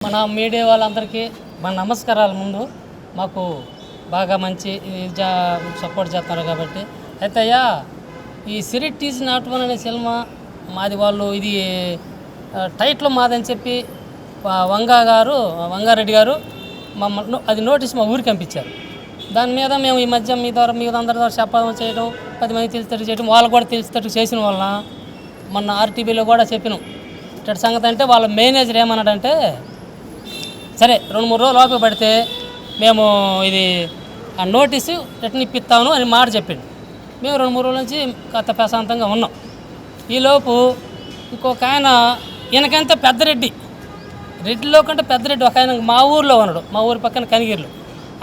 మన మీడియా వాళ్ళందరికీ మన నమస్కారాలు. ముందు మాకు బాగా మంచి సపోర్ట్ చేస్తున్నారు కాబట్టి. అయితే అయ్యా, ఈ సిరిట్ ఈజ్ నాట్ వన్ అనే సినిమా మాది, వాళ్ళు ఇది టైటిల్ మాదని చెప్పి వంగారెడ్డి గారు అది నోటీస్ మా ఊరికి పంపించారు. దాని మీద మేము ఈ మధ్య మీ ద్వారా అందరి ద్వారా చెప్పడం చేయడం, 10 మంది తెలిసేటట్టు చేయడం, వాళ్ళకు కూడా తెలిసేటట్టు చేసిన వలన మొన్న ఆర్టీవీలో కూడా చెప్పినాం. ఇటు సంగతి అంటే వాళ్ళ మేనేజర్ ఏమన్నాడంటే, సరే 2-3 రోజులు ఓపిక పడితే మేము ఇది ఆ నోటీసు రిటర్న్ ఇప్పిస్తాను అని మాట చెప్పింది. మేము 2-3 రోజుల నుంచి కాస్త ప్రశాంతంగా ఉన్నాం. ఈలోపు ఇంకొక ఆయన, ఈయనకంటే రెడ్డిలో కంటే పెద్దరెడ్డి ఒక ఆయన మా ఊరిలో ఉన్నాడు, మా ఊరి పక్కన కనిగిరిలో.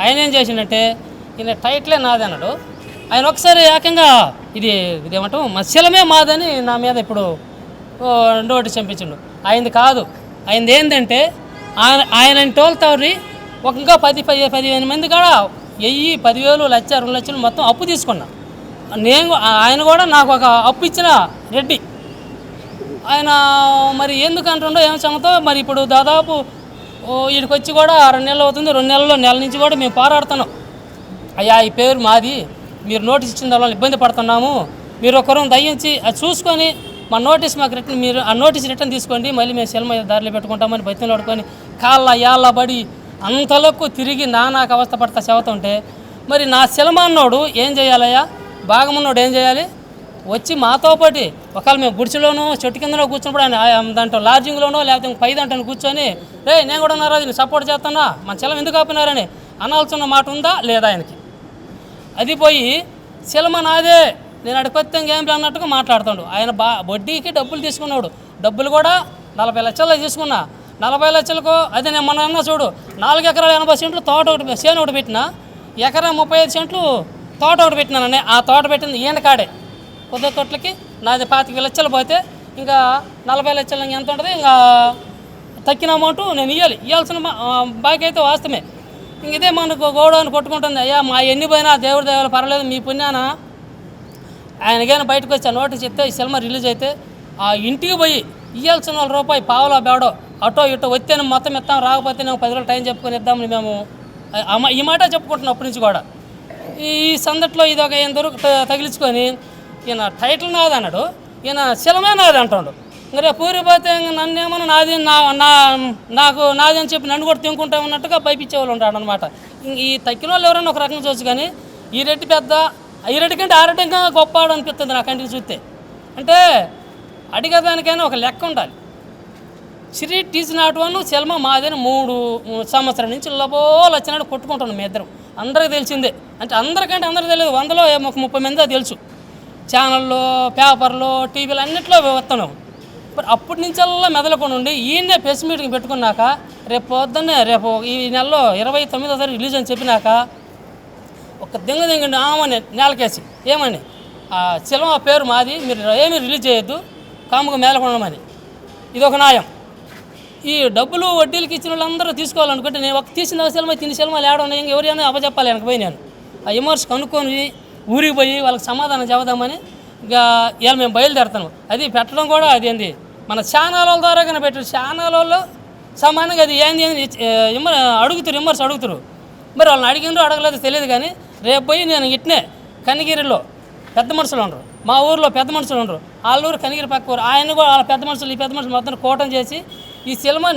ఆయన ఏం చేసిండంటే, ఈయన టైటిలే నాది అన్నాడు. ఆయన ఒకసారి ఏకంగా ఇదేమంటాం మత్స్యలమే మాదని నా మీద ఇప్పుడు నోటీస్ పంపించిండు. ఆయనది కాదు, ఆయనది ఏంటంటే ఆయన తోలుతారి ఒక ఇంకా 10-15 మంది కూడా 1000, 10,000, 1,00,000, 2 లక్షలు మొత్తం అప్పు తీసుకున్నా. ఆయన కూడా నాకు ఒక అప్పు ఇచ్చిన రెడ్డి. ఆయన మరి ఎందుకు అంటుండో ఏం సంగతో మరి ఇప్పుడు దాదాపు వీడికి వచ్చి కూడా 2 నెలలు అవుతుంది. 2 నెలల నుంచి కూడా మేము పోరాడుతున్నాం. అయ్యా, ఈ పేరు మాది, మీరు నోటీస్ ఇచ్చిన దానివల్ల ఇబ్బంది పడుతున్నాము, మీరు ఒకరు దయించి అది చూసుకొని మా నోటీస్ మాకు రిటర్న్, మీరు ఆ నోటీస్ రిటర్న్ తీసుకోండి, మళ్ళీ మేము సినిమా దారిలో పెట్టుకుంటామని బతిని పడుకొని యాళ్ళ పడి అంతలోకి తిరిగి నాకు అవస్థ పడతా చెబుతుంటే, మరి నా సినిమా అన్నోడు ఏం చేయాలయ్యా, భాగమున్నోడు ఏం చేయాలి, వచ్చి మాతో పాటు ఒకవేళ మేము గుడిసెలోనో చెట్టు కిందలో కూర్చున్నప్పుడు ఆయన దాంట్లో లాడ్జింగ్లోనో లేకపోతే పై దాంట్లో కూర్చొని, నేను కూడా ఉన్నారా నేను సపోర్ట్ చేస్తున్నా, మన సెలవు ఎందుకు ఆపినారని అనాల్సిన మాట ఉందా లేదా ఆయనకి? అది పోయి సినిమా నాదే, నేను అడిగితే ఏం అన్నట్టుగా మాట్లాడుతాడు. ఆయన వడ్డీకి డబ్బులు తీసుకున్నాడు. డబ్బులు కూడా 40 లక్షలు తీసుకున్నా. 40 లక్షలకు అదే నేను మొన్న అన్నా చూడు, 4 ఎకరాల 80 సెంట్లు తోట ఒకటి చేను ఒకటి పెట్టినా, ఎకరా 35 సెంట్లు తోట ఒకటి పెట్టినానని ఆ తోట పెట్టింది ఈయన కాడే. 10 కోట్లకి నాది 25 లక్షలు పోతే ఇంకా 40 లక్షలు ఎంత ఉంటుంది, ఇంకా తక్కిన అమౌంట్ నేను ఇవ్వాల్సిన బాకీ అయితే వాస్తవమే. ఇంక ఇదే మనకు గోడౌన్ కొట్టుకుంటుంది. అయ్యా, మా ఎన్ని పోయినా దేవుడి దేవాలు పర్లేదు, మీ పుణ్యాన ఆయనకైనా బయటకు వచ్చి నోటీస్ చెప్తే ఈ సినిమా రిలీజ్ అయితే ఆ ఇంటికి పోయి ఇవ్వాల్సిన రూపాయి పావులో బేడో అటో ఇటో వచ్చేనే మొత్తం ఇస్తాం, రాకపోతే నేను 10 రోజులు టైం చెప్పుకొని ఇద్దామని మేము ఈ మాట చెప్పుకుంటున్నాం అప్పటి నుంచి కూడా. ఈ సందట్లో ఇది ఒక ఈయన తగిలించుకొని ఈయన టైటిల్ నాది అన్నాడు, ఈయన సినిమా నాది అంటాడు. ఇంకా పూరిపోతే నన్నేమో నాకు నాది అని చెప్పి నన్ను కూడా తినుకుంటా ఉన్నట్టుగా భయపించేవాళ్ళు ఉంటాడు అనమాట. ఈ తక్కిన వాళ్ళు ఎవరైనా ఒక రకంగా చూసి, కానీ ఈ రెడ్డి పెద్ద, ఈ రెడ్డి కంటే ఆ రెడ్డి ఇంకా గొప్పవాడు అనిపిస్తుంది నా కంటికి చూస్తే. అంటే అడిగేదానికైనా ఒక లెక్క ఉండాలి. సిరిట్ ఈజ్ నాట్ వన్ సినిమా మాదని 3 సంవత్సరాల నుంచి వచ్చినాడు కొట్టుకుంటాను. మీ ఇద్దరం అందరికీ తెలిసిందే, అంటే అందరికంటే అందరికీ తెలియదు, 100లో ఒక 30 మంది తెలుసు. ఛానల్లో, పేపర్లో, టీవీలో అన్నింటిలో వస్తున్నాం. మరి అప్పటి నుంచల్లా మెదలకుండా ఉండి ఈయన్నే ప్రెస్ మీటింగ్ పెట్టుకున్నాక రేపు ఈ నెలలో 29వ తారీఖు రిలీజ్ అని చెప్పినాక ఒక దింగండి ఆమని నేలకేసి ఏమని, ఆ సినిమా పేరు మాది, మీరు ఏమీ రిలీజ్ చేయొద్దు, కాముగా మేలకొండమని. ఇది ఒక న్యాయం. ఈ డబ్బులు వడ్డీలకి ఇచ్చిన వాళ్ళందరూ తీసుకోవాలనుకుంటే నేను ఒక తీసిన సినిమా తిని సినిమాలు ఏడన్నా ఎవరైనా అప్పచెప్పాలి వెనక పోయి నేను ఆ విమర్శ కనుక్కొని ఊరికి పోయి వాళ్ళకి సమాధానం చెబుదామని ఇక ఇవాళ మేము బయలుదేరుతాము. అది పెట్టడం కూడా అదేంది మన ఛానల్ ద్వారా కానీ పెట్టారు. ఛానల్ వాళ్ళు సమానంగా అది ఏంది విమర్శ అడుగుతారు. మరి వాళ్ళని అడిగిండ్రు అడగలేదు తెలియదు, కానీ రేపు పోయి నేను ఇట్నే కనిగిరిలో పెద్ద మనుషులు ఉండరు, మా ఊరిలో పెద్ద మనుషులు ఉండరు, వాళ్ళ ఊరు కనిగిరి పక్క ఊరు, ఆయన కూడా వాళ్ళ పెద్ద మనుషులు ఈ పెద్ద మనుషులు మొత్తం కూటం చేసి ఈ సినిమా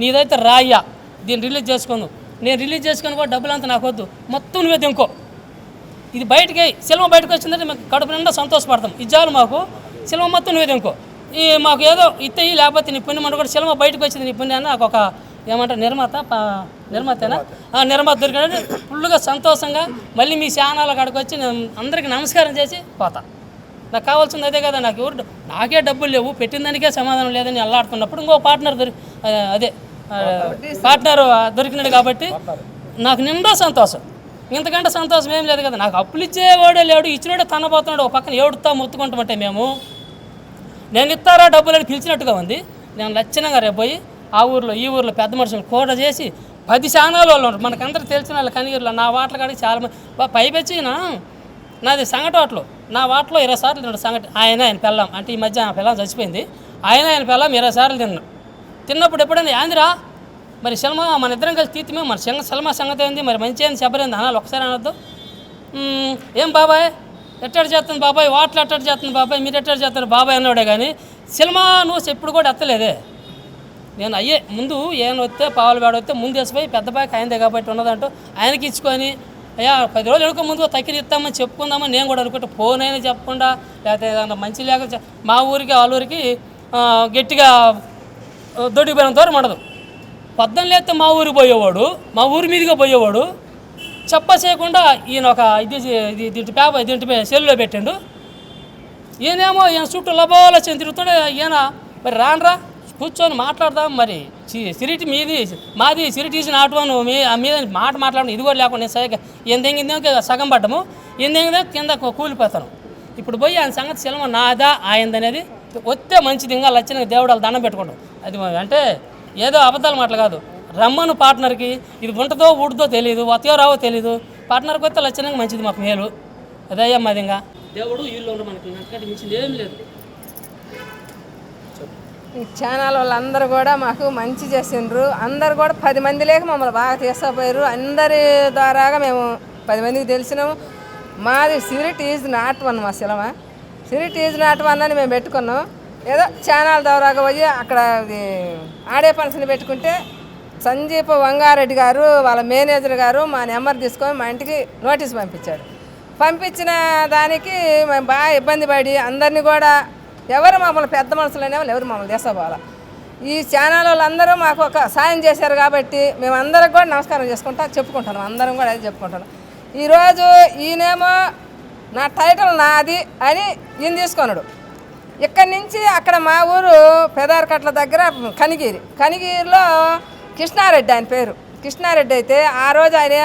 నీదైతే రాయ్యా, దీన్ని రిలీజ్ చేసుకుందు, నేను రిలీజ్ చేసుకొని కూడా డబ్బులంతా నాకు వద్దు, మొత్తం నువ్వే ఇంకో ఇది బయటకి సినిమా బయటకు వచ్చిందంటే మేము కడుపు నిండా సంతోషపడతాం. ఇజ్జాలు మాకు సినిమా మొత్తం నువ్వే ఇంకో ఈ మాకు ఏదో ఇస్తే లేకపోతే నీ పుణ్యం అంటే కూడా సినిమా బయటకు వచ్చింది నీ పుణ్యాన్ని నాకు ఒక ఏమంటారు నిర్మాతేనా నిర్మాత దొరికినట్టు ఫుల్గా సంతోషంగా మళ్ళీ మీ ఛానల్ కాడికి వచ్చి నేను అందరికీ నమస్కారం చేసి పోతా. నాకు కావాల్సింది అదే కదా, నాకే డబ్బులు లేవు, పెట్టిన దానికే సమాధానం లేదని అల్లాడుతున్నప్పుడు ఇంకో పార్ట్నర్ దొరికినాడు కాబట్టి నాకు నిండా సంతోషం. ఇంతకంటే సంతోషం ఏం లేదు కదా. నాకు అప్పులు ఇచ్చేవాడే లేడు, ఇచ్చినోడే తనపోతున్నాడు, ఒక పక్కన ఏడుతా మొత్తుకుంటామంటే మేము నేను ఇస్తారా డబ్బులు అని పిలిచినట్టుగా ఉంది. నేను లక్షణంగా రేపు పోయి ఆ ఊర్లో ఈ ఊర్లో పెద్ద మనుషులు కోట చేసి 10 ఛానల్ వాళ్ళు ఉన్నారు మనకందరూ తెలిసిన వాళ్ళు కనిగిరిలో. నా వాటల కాడికి చాలామంది పైపెచ్చిన నాది సంగటి వాటలో, నా వాటలో 20 సార్లు తిన్నాడు సంగటి. ఆయన పెళ్ళాం, అంటే ఈ మధ్య ఆ పిల్లం చచ్చిపోయింది, ఆయన పెళ్ళాం 20 సార్లు తిన్నాడు. తిన్నప్పుడు ఎప్పుడైనా యాందిరా మరి సినిమా మన ఇద్దరం కలిసి తీర్తిమే మన సినిమా సంగతి ఏంది మరి మంచి ఏంది చెప్పలేదు అనాలి ఒకసారి అనొద్దు. ఏం బాబాయ్ ఎట్టడి చేస్తుంది బాబాయ్, వాటర్ ఎట్టడి చేస్తుంది బాబాయ్, మీరు ఎట్టడి చేస్తారు బాబాయ్ అన్నాడే కానీ సినిమా నువ్వు ఎప్పుడు కూడా ఎత్తలేదే. నేను అయ్యే ముందు ఏమైనా వస్తే పావులు వేడ వస్తే ముందు వేసిపోయి పెద్ద బాకి ఆయనదే కాబట్టి ఉన్నదంటూ ఆయనకి ఇచ్చుకొని అయ్యా 10 రోజులు ఎడుకో ముందు తక్కిన ఇస్తామని చెప్పుకుందామని నేను కూడా అనుకుంటే ఫోన్ అయినా చెప్పకుండా లేకపోతే ఏదన్నా మంచి లేక మా ఊరికి వాళ్ళ ఊరికి గట్టిగా దొడ్డిపోయిన దూరం ఉండదు. పొద్దున్న లేస్తే మా ఊరికి పోయేవాడు, మా ఊరి మీదుగా పోయేవాడు చెప్ప చేయకుండా ఈయన ఒక దీంట్లో సెల్లులో పెట్టిండు. ఈయనేమో ఈయన చుట్టూ లబోలో తిరుగుతాడు. ఈయన మరి రానరా కూర్చొని మాట్లాడదాం, మరి సిరిటి మీది మాది సిరిటి తీసిన ఆటోను మీద మాట మాట్లాడడం ఇది కూడా లేకుండా నేను సరిగ్గా ఎందెంగిందే సగం పడ్డము, ఎందెంగిందే కింద కూలిపోతాను. ఇప్పుడు పోయి ఆయన సంగతి సినిమా నాదా ఆయనదనేది వస్తే మంచిది. ఇంకా లచ్చిన దేవుడు వాళ్ళు దండం పెట్టుకుంటాం. అది అంటే ఏదో అబద్ధాలు మాటలు కాదు. రమ్మను పార్ట్నర్కి ఇది ఉంటుందో ఊడుతో తెలియదు, వత్యో రావో తెలీదు. పార్ట్నర్కి వస్తే లచ్చనంగా మంచిది, మాకు మేలు. అదయ్యా మాది. ఇంకా దేవుడు వీళ్ళు ఉండరు మనకి, అంతకంటే మించింది ఏం లేదు. ఈ ఛానల్ వాళ్ళందరూ కూడా మాకు మంచి చేసిండ్రు. అందరు కూడా 10 మంది లేక మమ్మల్ని బాగా తీసుకుపోయారు. అందరి ద్వారాగా మేము 10 మందికి తెలిసినాము. మాది సిరిట్ ఈజ్ నాట్ వన్, మా సినిమా సిరిట్ ఈజ్ నాట్ వన్ అని మేము పెట్టుకున్నాం. ఏదో ఛానల్ ద్వారాగా పోయి అక్కడ ఆడే ఫంక్షన్ పెట్టుకుంటే సంజీప్ వంగారెడ్డి గారు వాళ్ళ మేనేజర్ గారు మా నెంబర్ తీసుకొని మా ఇంటికి నోటీస్ పంపించాడు. పంపించిన దానికి మేము బాగా ఇబ్బంది పడి అందరినీ కూడా ఎవరు మమ్మల్ని పెద్ద మనుషులు అనేవాళ్ళు ఎవరు మమ్మల్ని తీసుకోవాలి. ఈ ఛానల్ వాళ్ళందరూ మాకు ఒక సాయం చేశారు కాబట్టి మేము అందరికి కూడా నమస్కారం చెప్పుకుంటాను. అందరం కూడా అది చెప్పుకుంటాను. ఈరోజు ఈయనేమో నా టైటిల్ నాది అని ఈయన తీసుకున్నాడు. ఇక్కడి నుంచి అక్కడ మా ఊరు పెదారకట్ల దగ్గర కనిగిరిలో కృష్ణారెడ్డి ఆయన పేరు. కృష్ణారెడ్డి అయితే ఆ రోజు ఆయన